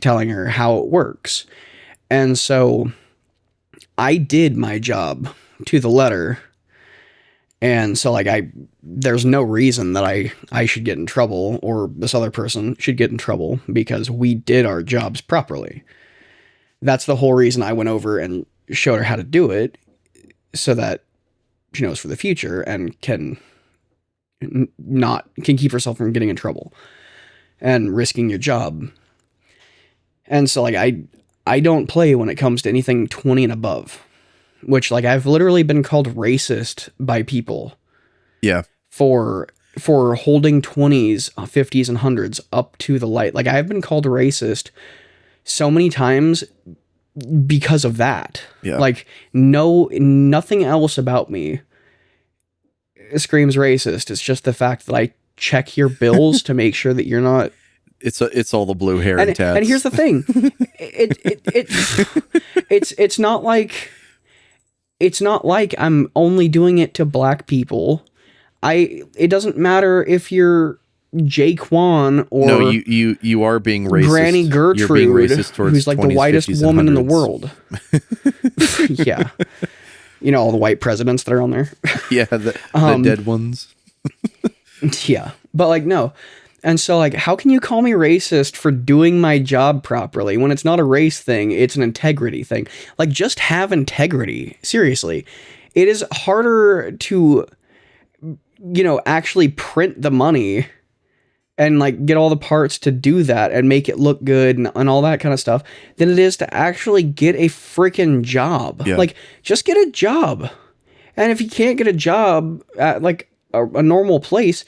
telling her how it works. And so I did my job to the letter. And so like there's no reason that I should get in trouble, or this other person should get in trouble, because we did our jobs properly. That's the whole reason I went over and showed her how to do it, so that she knows for the future and can keep herself from getting in trouble and risking your job. And so like I don't play when it comes to anything 20 and above, which like I've literally been called racist by people. Yeah. For holding 20s, 50s and 100s up to the light. Like I've been called racist so many times because of that. Yeah. Like nothing else about me screams racist. It's just the fact that I check your bills to make sure that you're not. It's all the blue hair and tats. And here's the thing, it's not like I'm only doing it to black people. It doesn't matter if you're Jaquan or no, you are being racist. Granny Gertrude, you're being racist towards who's like 20s, the whitest 50s, woman in the 100s. world. Yeah, you know all the white presidents that are on there. Yeah, the dead ones. Yeah, but like no. And so like, how can you call me racist for doing my job properly when it's not a race thing, it's an integrity thing? Like, just have integrity. Seriously. It is harder to, actually print the money and like get all the parts to do that and make it look good and all that kind of stuff than it is to actually get a freaking job. Yeah. Like, just get a job. And if you can't get a job at like a normal place,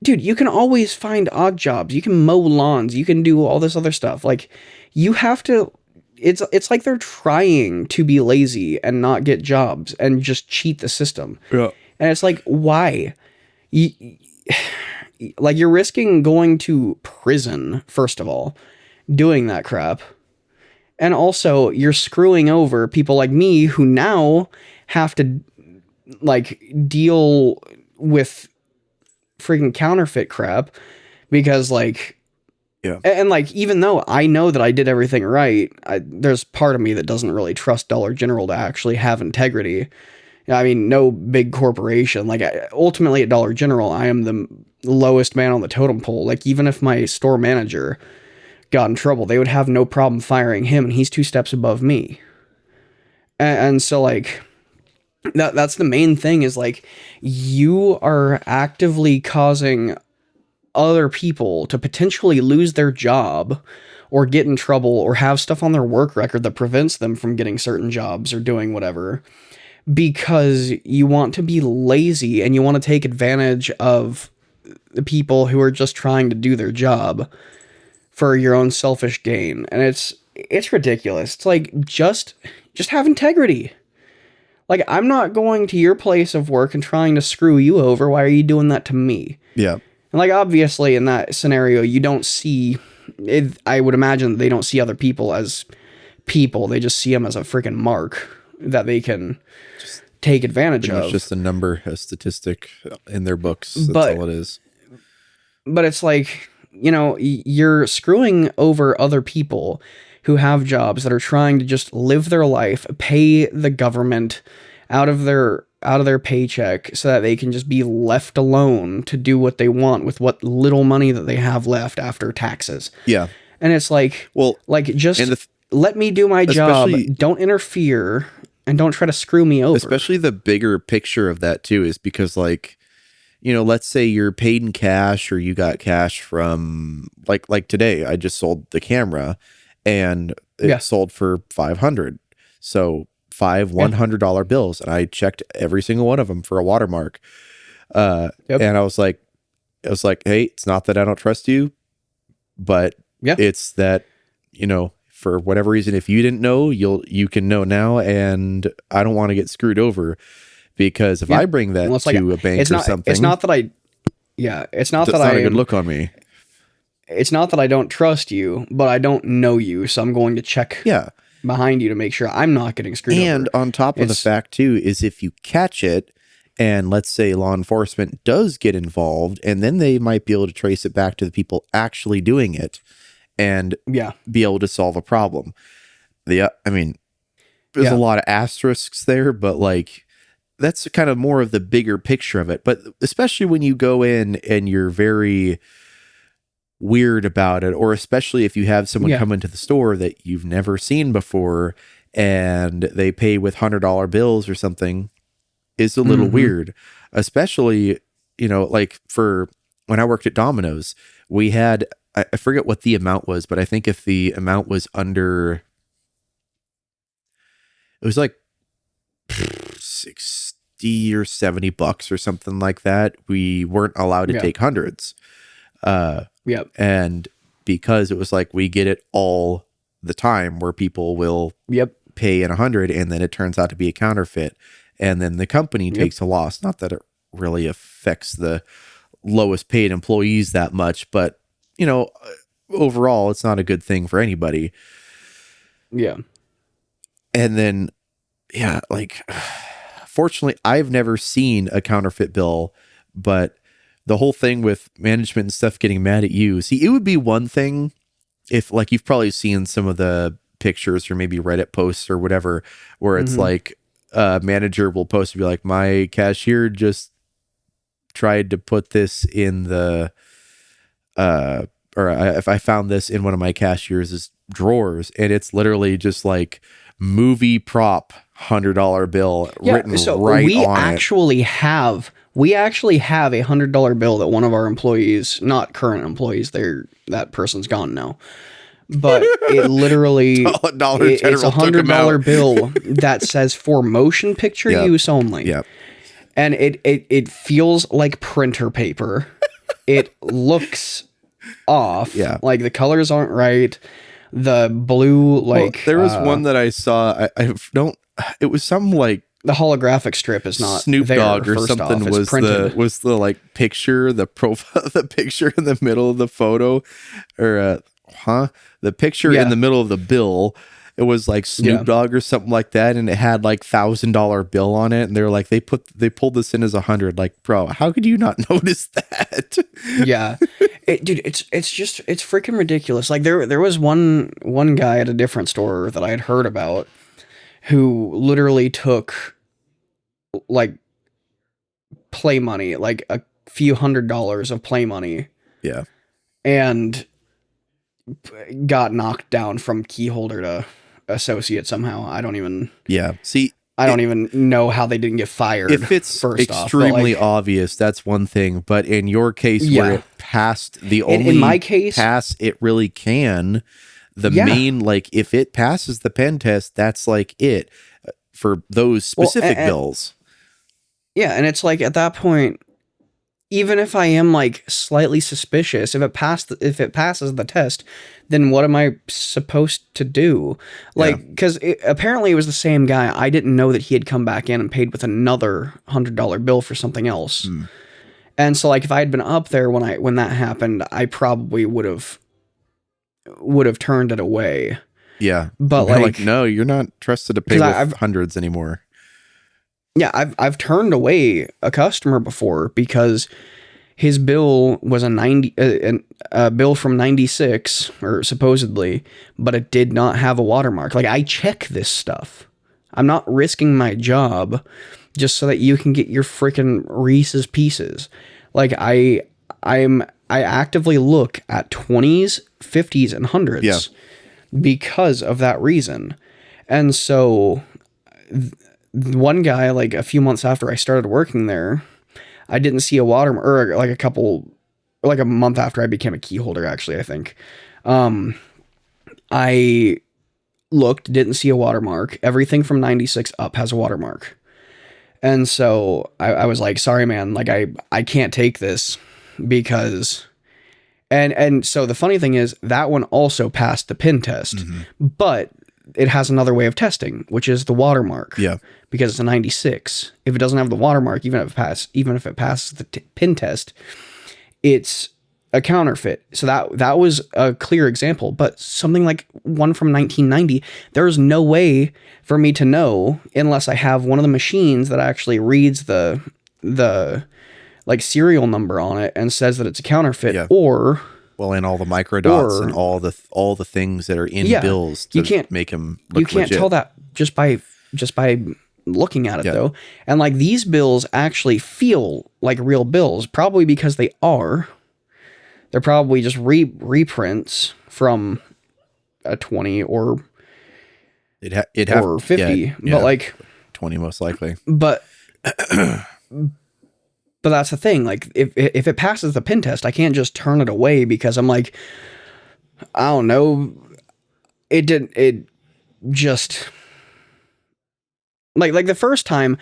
dude, you can always find odd jobs. You can mow lawns. You can do all this other stuff. Like, you have to. It's like they're trying to be lazy and not get jobs and just cheat the system. Yeah. And it's like, why? Like, you're risking going to prison, first of all, doing that crap. And also, you're screwing over people like me who now have to, like, deal with freaking counterfeit crap, because like, yeah, and like, even though I know that I did everything right, there's part of me that doesn't really trust Dollar General to actually have integrity. I mean, no big corporation. Like, ultimately at Dollar General, I am the lowest man on the totem pole. Like, even if my store manager got in trouble, they would have no problem firing him, and he's 2 steps above me. And so, like, that's the main thing, is like, you are actively causing other people to potentially lose their job or get in trouble or have stuff on their work record that prevents them from getting certain jobs or doing whatever, because you want to be lazy and you want to take advantage of the people who are just trying to do their job for your own selfish gain. And it's ridiculous. It's like, just have integrity. Like, I'm not going to your place of work and trying to screw you over. Why are you doing that to me? Yeah. And, like, obviously in that scenario, you don't see it. I would imagine they don't see other people as people. They just see them as a freaking mark that they can take advantage of. It's just a number, a statistic in their books. That's all it is. But it's like, you know, you're screwing over other people who have jobs that are trying to just live their life, pay the government out of their paycheck so that they can just be left alone to do what they want with what little money that they have left after taxes. Yeah. And it's like, well, like, just let me do my job. Don't interfere and don't try to screw me over. Especially the bigger picture of that too is because, like, you know, let's say you're paid in cash or you got cash from like today, I just sold the camera and it sold for $500. So 5 $100 bills. And I checked every single one of them for a watermark. And I was like, hey, it's not that I don't trust you, but it's that, you know, for whatever reason, if you didn't know, you can know now. And I don't want to get screwed over. Because if I bring that to a bank or something, it's not that I, it's not that that's not a good look on me. It's not that I don't trust you, but I don't know you, so I'm going to check behind you to make sure I'm not getting screwed over. And on top of the fact too, is if you catch it, and let's say law enforcement does get involved, and then they might be able to trace it back to the people actually doing it, and be able to solve a problem. I mean, there's a lot of asterisks there, but like, that's kind of more of the bigger picture of it. But especially when you go in and you're very weird about it, or especially if you have someone come into the store that you've never seen before and they pay with $100 bills or something, is a little weird. Especially, you know, like for when I worked at Domino's, we had, I forget what the amount was, but I think if the amount was under, it was like 60 or $70 or something like that, we weren't allowed to take hundreds. And because it was like, we get it all the time where people will pay in 100 and then it turns out to be a counterfeit, and then the company takes a loss. Not that it really affects the lowest paid employees that much, but you know, overall it's not a good thing for anybody. And then like, fortunately, I've never seen a counterfeit bill, but the whole thing with management and stuff getting mad at you. See, it would be one thing if, like, you've probably seen some of the pictures or maybe Reddit posts or whatever, where it's like a manager will post and be like, my cashier just tried to put this in the, if I found this in one of my cashier's drawers, and it's literally just like movie prop $100 bill written right on it. We actually have a $100 bill that one of our employees, not current employees, that person's gone now, but it literally it's a $100 bill that says for motion picture use only. And it feels like printer paper. It looks off. Like the colors aren't right. The blue, like, there was one that I saw. It was some like the holographic strip is not Snoop there, Dogg or something was the like picture, the profile, the picture in the middle of the photo, or the picture in the middle of the bill. It was like Snoop Dogg or something like that, and it had like $1,000 bill on it, and they're like, they pulled this in as 100. Like, bro, how could you not notice that? Dude, it's freaking ridiculous. Like there was one guy at a different store that I had heard about who literally took like play money, like a few $100s of play money. And got knocked down from key holder to associate somehow. I don't even know how they didn't get fired. If it's first extremely off, like, obvious, that's one thing. But in your case, Yeah. where it passed the only in my case, pass it really can, the Yeah. main, like, if it passes the pen test, that's like it for those specific bills. Yeah, and it's like at that point, even if I am like slightly suspicious, if it passes the test, then what am I supposed to do? Like, because apparently it was the same guy. I didn't know that he had come back in and paid with another $100 bill for something else. And so, like, if I had been up there when that happened, I probably would have turned it away. Yeah, but like, no, you're not trusted to pay with hundreds anymore. Yeah, I've turned away a customer before because his bill was a bill from 96 or supposedly, but it did not have a watermark. Like, I check this stuff. I'm not risking my job just so that you can get your freaking Reese's Pieces. Like, I actively look at 20s, 50s, and 100s because of that reason. And so one guy, like a few months after I started working there, I didn't see a watermark, or like a month after I became a key holder, actually, I think. I looked, didn't see a watermark. Everything from 96 up has a watermark. And so I was like, sorry, man, like I can't take this because... And so the funny thing is that one also passed the pin test, but it has another way of testing, which is the watermark. Yeah. Because it's a 96. If it doesn't have the watermark, even if it passes the pin test, it's a counterfeit. So that was a clear example. But something like one from 1990, there's no way for me to know unless I have one of the machines that actually reads the like serial number on it and says that it's a counterfeit, or and all the microdots and all the things that are in bills to make them look you can't legit. Tell that just by looking at it though. And like, these bills actually feel like real bills, probably because they're probably just reprints from a 20 or or 50, but like 20 most likely. But that's the thing. Like, if it passes the pin test, I can't just turn it away because I'm like, I don't know. It just like the first time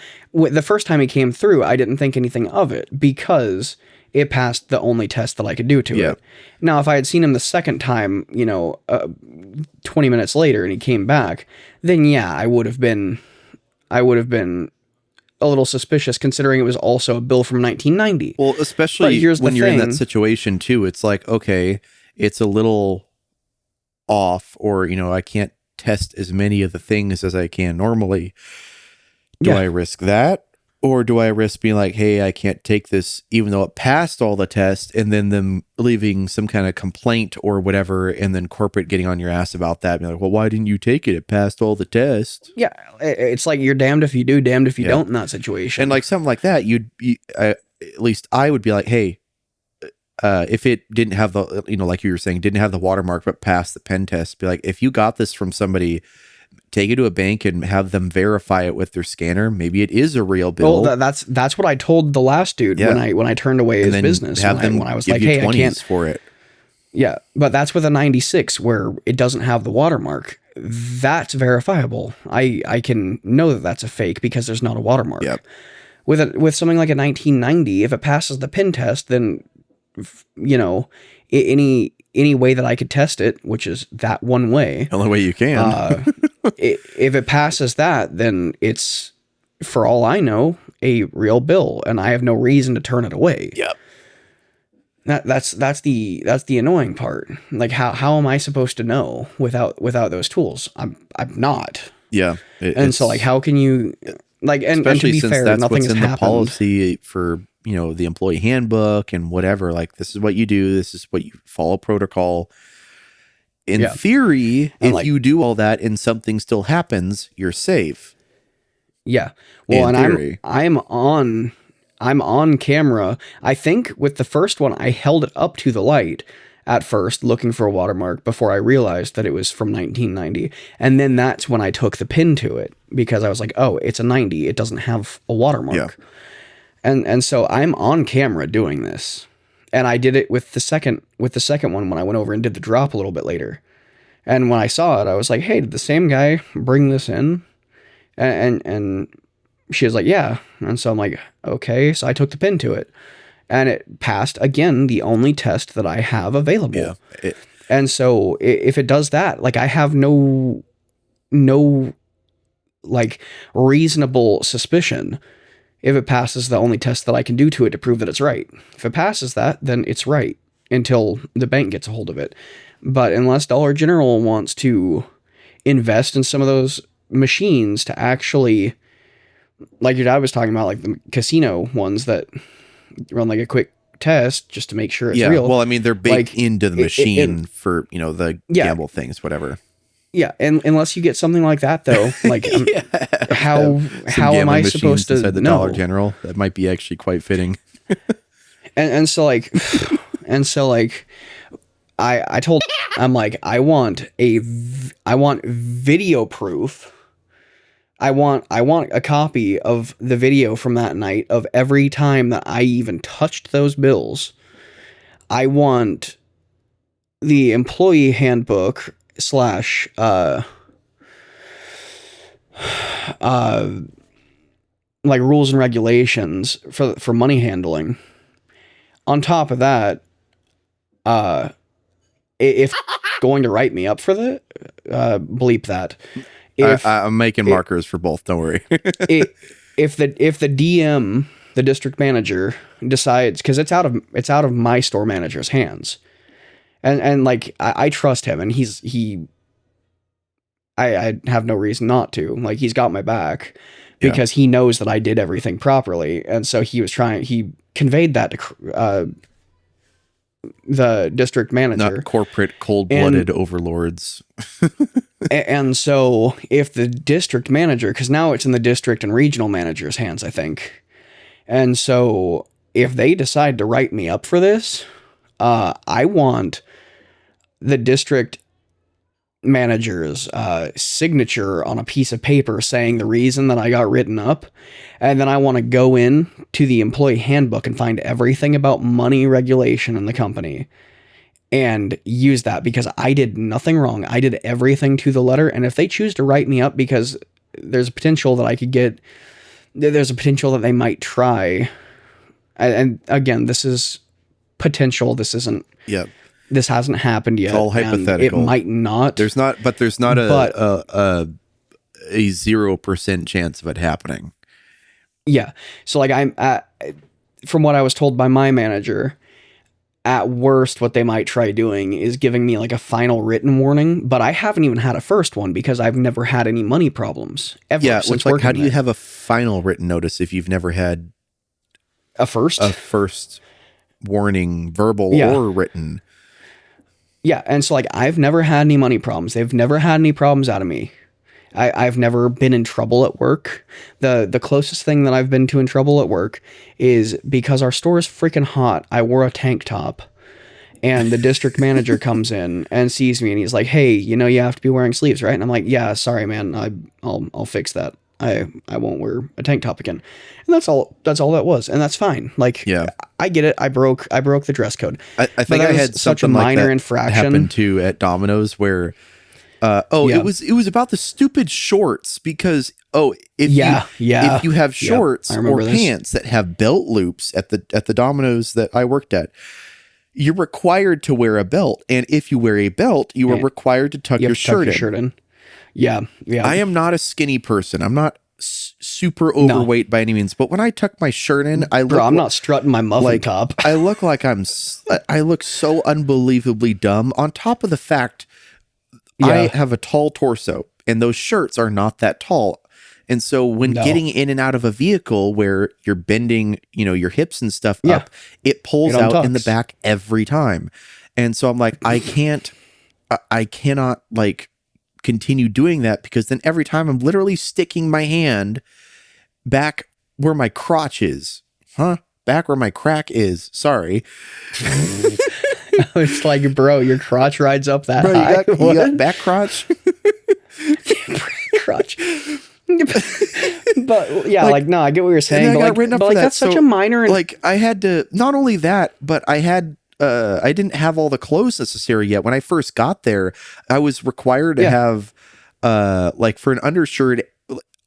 he came through, I didn't think anything of it because it passed the only test that I could do to it. Now, if I had seen him the second time, 20 minutes later and he came back, then I would have been a little suspicious, considering it was also a bill from 1990. Well, especially when you're in that situation too, it's like, okay, it's a little off, or, I can't test as many of the things as I can normally. Do I risk that? Or do I risk being like, hey, I can't take this, even though it passed all the tests, and then them leaving some kind of complaint or whatever, and then corporate getting on your ass about that, being like, well, why didn't you take it? It passed all the tests. Yeah, it's like you're damned if you do, damned if you don't in that situation. And like something like that, at least I would be like, hey, if it didn't have the, like you were saying, didn't have the watermark but passed the pen test, be like, if you got this from somebody, take it to a bank and have them verify it with their scanner. Maybe it is a real bill. Well, that's what I told the last dude when I turned away his business. When I was like, hey, I can't for it. Yeah, but that's with a 96 where it doesn't have the watermark. That's verifiable. I can know that that's a fake because there's not a watermark. Yep. With something like a 1990, if it passes the pin test, then any way that I could test it, which is that one way. The only way you can. If it passes that, then it's, for all I know, a real bill, and I have no reason to turn it away. Yep. That's the annoying part. Like, how am I supposed to know without those tools? I'm not. Yeah. And so, like, how can you, like, and to be fair, that's nothing what's has in happened. The policy for, the employee handbook and whatever, like, this is what you do. This is what you follow protocol. In theory, if you do all that and something still happens, you're safe. Yeah. Well, and I'm on camera. I think with the first one, I held it up to the light at first looking for a watermark before I realized that it was from 1990. And then that's when I took the pin to it because I was like, oh, it's a 90. It doesn't have a watermark. Yeah. And so I'm on camera doing this. And I did it with the second one when I went over and did the drop a little bit later. And when I saw it, I was like, hey, did the same guy bring this in? And she was like, yeah. And so I'm like, okay. So I took the pin to it. And it passed, again, the only test that I have available. Yeah. And so if it does that, like I have no like reasonable suspicion if it passes the only test that I can do to it to prove that it's right. If it passes that, then it's right until the bank gets a hold of it. But unless Dollar General wants to invest in some of those machines to actually, like your dad was talking about, like the casino ones that run like a quick test just to make sure it's real. Well, I mean, they're baked like, into the machine for, the gamble things, whatever. Yeah, and unless you get something like that, though, like how am I supposed to inside the know? Dollar General? That might be actually quite fitting. and so like I told I'm like I want video proof. I want a copy of the video from that night of every time that I even touched those bills. I want the employee handbook / like rules and regulations for money handling. On top of that, if going to write me up for the bleep that. I'm making markers for both. Don't worry. if the DM, the district manager, decides, because it's out of my store manager's hands, and like I trust him, and I have no reason not to. Like he's got my back because he knows that I did everything properly, and so he conveyed that to the district manager. Not corporate cold-blooded overlords. And so if the district manager, because now it's in the district and regional manager's hands, I think. And so if they decide to write me up for this, I want the district manager's signature on a piece of paper saying the reason that I got written up. And then I want to go in to the employee handbook and find everything about money regulation in the company and use that, because I did nothing wrong. I did everything to the letter. And if they choose to write me up, because there's a potential that there's a potential that they might try. And again, this is potential. This isn't. Yep. This hasn't happened yet. It's all hypothetical. It might not. There's not a 0% chance of it happening. Yeah. So like from what I was told by my manager, at worst, what they might try doing is giving me like a final written warning, but I haven't even had a first one because I've never had any money problems ever since working. How do you have a final written notice if you've never had a first warning, verbal or written? Yeah, and so like I've never had any money problems. They've never had any problems out of me. I've never been in trouble at work. The closest thing that I've been to in trouble at work is because our store is freaking hot. I wore a tank top, and the district manager comes in and sees me, and he's like, "Hey, you have to be wearing sleeves, right?" And I'm like, "Yeah, sorry, man. I'll fix that. I won't wear a tank top again." And that's all that was, and that's fine. Like, I get it. I broke the dress code. I think I had such a minor infraction happen too at Domino's where. It was about the stupid shorts because if you have shorts or pants that have belt loops at the Domino's that I worked at, you're required to wear a belt, and if you wear a belt, you are required to tuck your shirt in. Yeah. I am not a skinny person. I'm not super overweight by any means, but when I tuck my shirt in, I'm not strutting my muffin top. I look like I look so unbelievably dumb. On top of the fact. I have a tall torso, and those shirts are not that tall. And so when getting in and out of a vehicle where you're bending, your hips and stuff up, it pulls out in the back every time. And so I'm like, I cannot like continue doing that, because then every time I'm literally sticking my hand back where my crotch is. Back where my crack is. Sorry. It's like, bro, your crotch rides up that Bro, high. you got back crotch? Crotch. But yeah, like, no, I get what you're saying. But like, that's such a minor. Like, I had to, not only that, but I didn't have all the clothes necessary yet. When I first got there, I was required to have, like, for an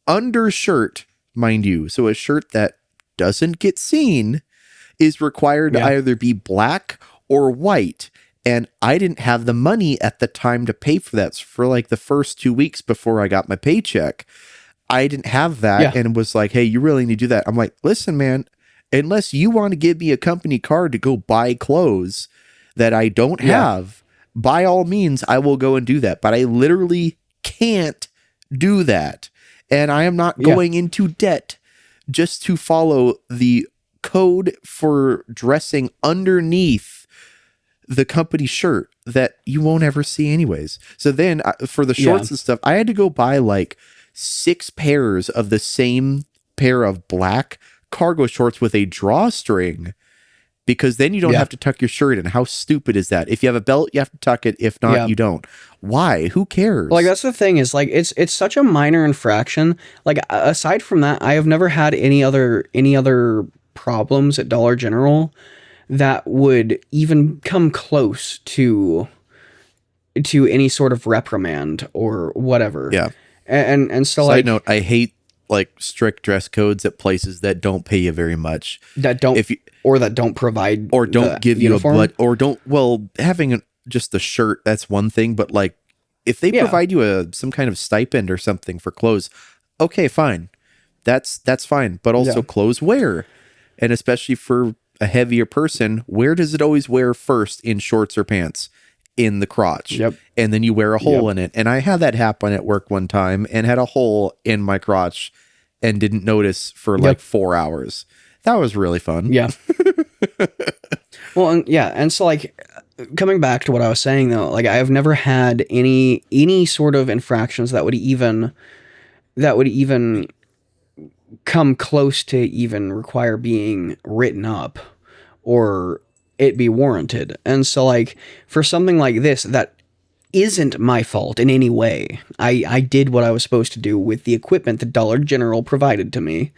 undershirt, mind you. So a shirt that doesn't get seen is required to either be black or white. And I didn't have the money at the time to pay for that. For like the first 2 weeks before I got my paycheck, I didn't have that and was like, hey, you really need to do that. I'm like, listen, man, unless you want to give me a company card to go buy clothes that I don't have, by all means, I will go and do that. But I literally can't do that. And I am not going into debt just to follow the code for dressing underneath the company shirt that you won't ever see anyways. So then for the shorts and stuff, I had to go buy like 6 pairs of the same pair of black cargo shorts with a drawstring, because then you don't have to tuck your shirt in. How stupid is that? If you have a belt, you have to tuck it. If not, you don't. Why? Who cares? Like, that's the thing, is like, it's such a minor infraction. Like, aside from that, I have never had any other problems at Dollar General that would even come close to any sort of reprimand or whatever. Yeah. And so, Side like, note, I hate like strict dress codes at places that don't pay you very much. That don't, or that don't provide, or don't give uniform. you a butt, or don't, well, having just a shirt, that's one thing, but like if they provide you some kind of stipend or something for clothes, okay, fine. That's fine. But also clothes wear. And especially for a heavier person, where does it always wear first in shorts or pants? In the crotch. Yep. And then you wear a hole in it. And I had that happen at work one time and had a hole in my crotch and didn't notice for like 4 hours. That was really fun. Yeah. Well, and so like, coming back to what I was saying though, like, I've never had any sort of infractions that would even come close to even require being written up or it be warranted. And so, like, for something like this that isn't my fault in any way, I did what I was supposed to do with the equipment that Dollar General provided to me,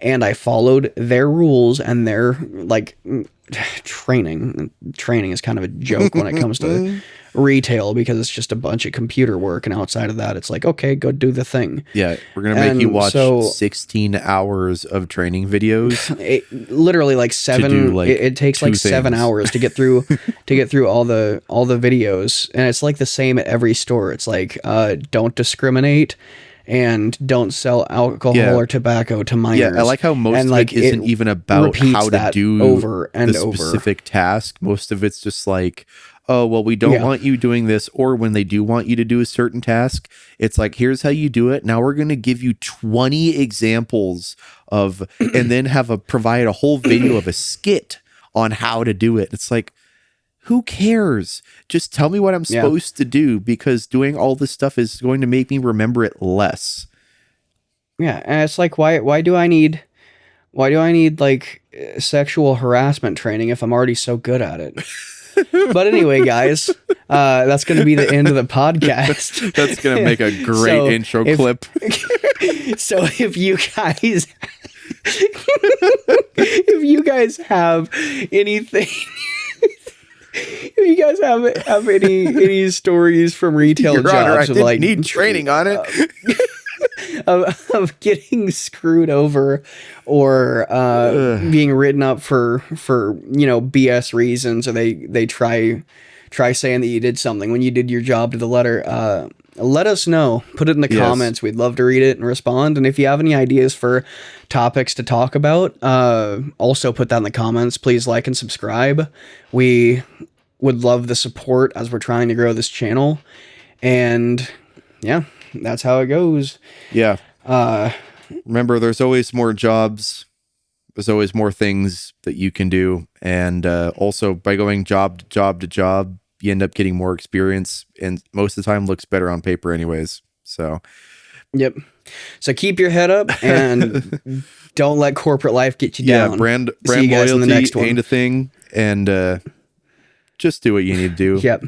and I followed their rules and their, like, training is kind of a joke when it comes to retail, because it's just a bunch of computer work, and outside of that it's like, okay, go do the thing. Yeah, we're gonna make you watch 16 hours of training videos. Literally like 7 like it takes like 7 hours to get through all the videos, and it's like the same at every store. It's like, don't discriminate and don't sell alcohol or tobacco to minors. Yeah, I like how most of it isn't even about how to do over and the over. Specific task. Most of it's just like, oh, well, we don't want you doing this. Or when they do want you to do a certain task, it's like, here's how you do it. Now we're going to give you 20 examples of, and then provide a whole video of a skit on how to do it. It's like, who cares? Just tell me what I'm supposed to do, because doing all this stuff is going to make me remember it less. Yeah, and it's like, why do I need like sexual harassment training if I'm already so good at it? But anyway, guys, that's going to be the end of the podcast. That's going to make a great intro clip. So if you guys have anything, if you guys have any stories from retail Your jobs, Honor, I of didn't like need training on it. Of getting screwed over or being written up for BS reasons, or they try saying that you did something when you did your job to the letter, let us know. Put it in the comments. We'd love to read it and respond. And if you have any ideas for topics to talk about, also put that in the comments. Please like and subscribe. We would love the support as we're trying to grow this channel. And yeah, that's how it goes. Yeah. Remember, there's always more jobs. There's always more things that you can do. And also, by going job to job to job, you end up getting more experience, and most of the time looks better on paper anyways. So, yep. So keep your head up and don't let corporate life get you down. Yeah, brand See you guys loyalty in the next one. ain't a thing. And just do what you need to do. Yep.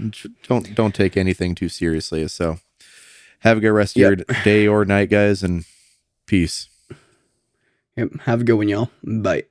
Don't take anything too seriously. So have a good rest of your day or night, guys, and peace. Yep. Have a good one, y'all. Bye.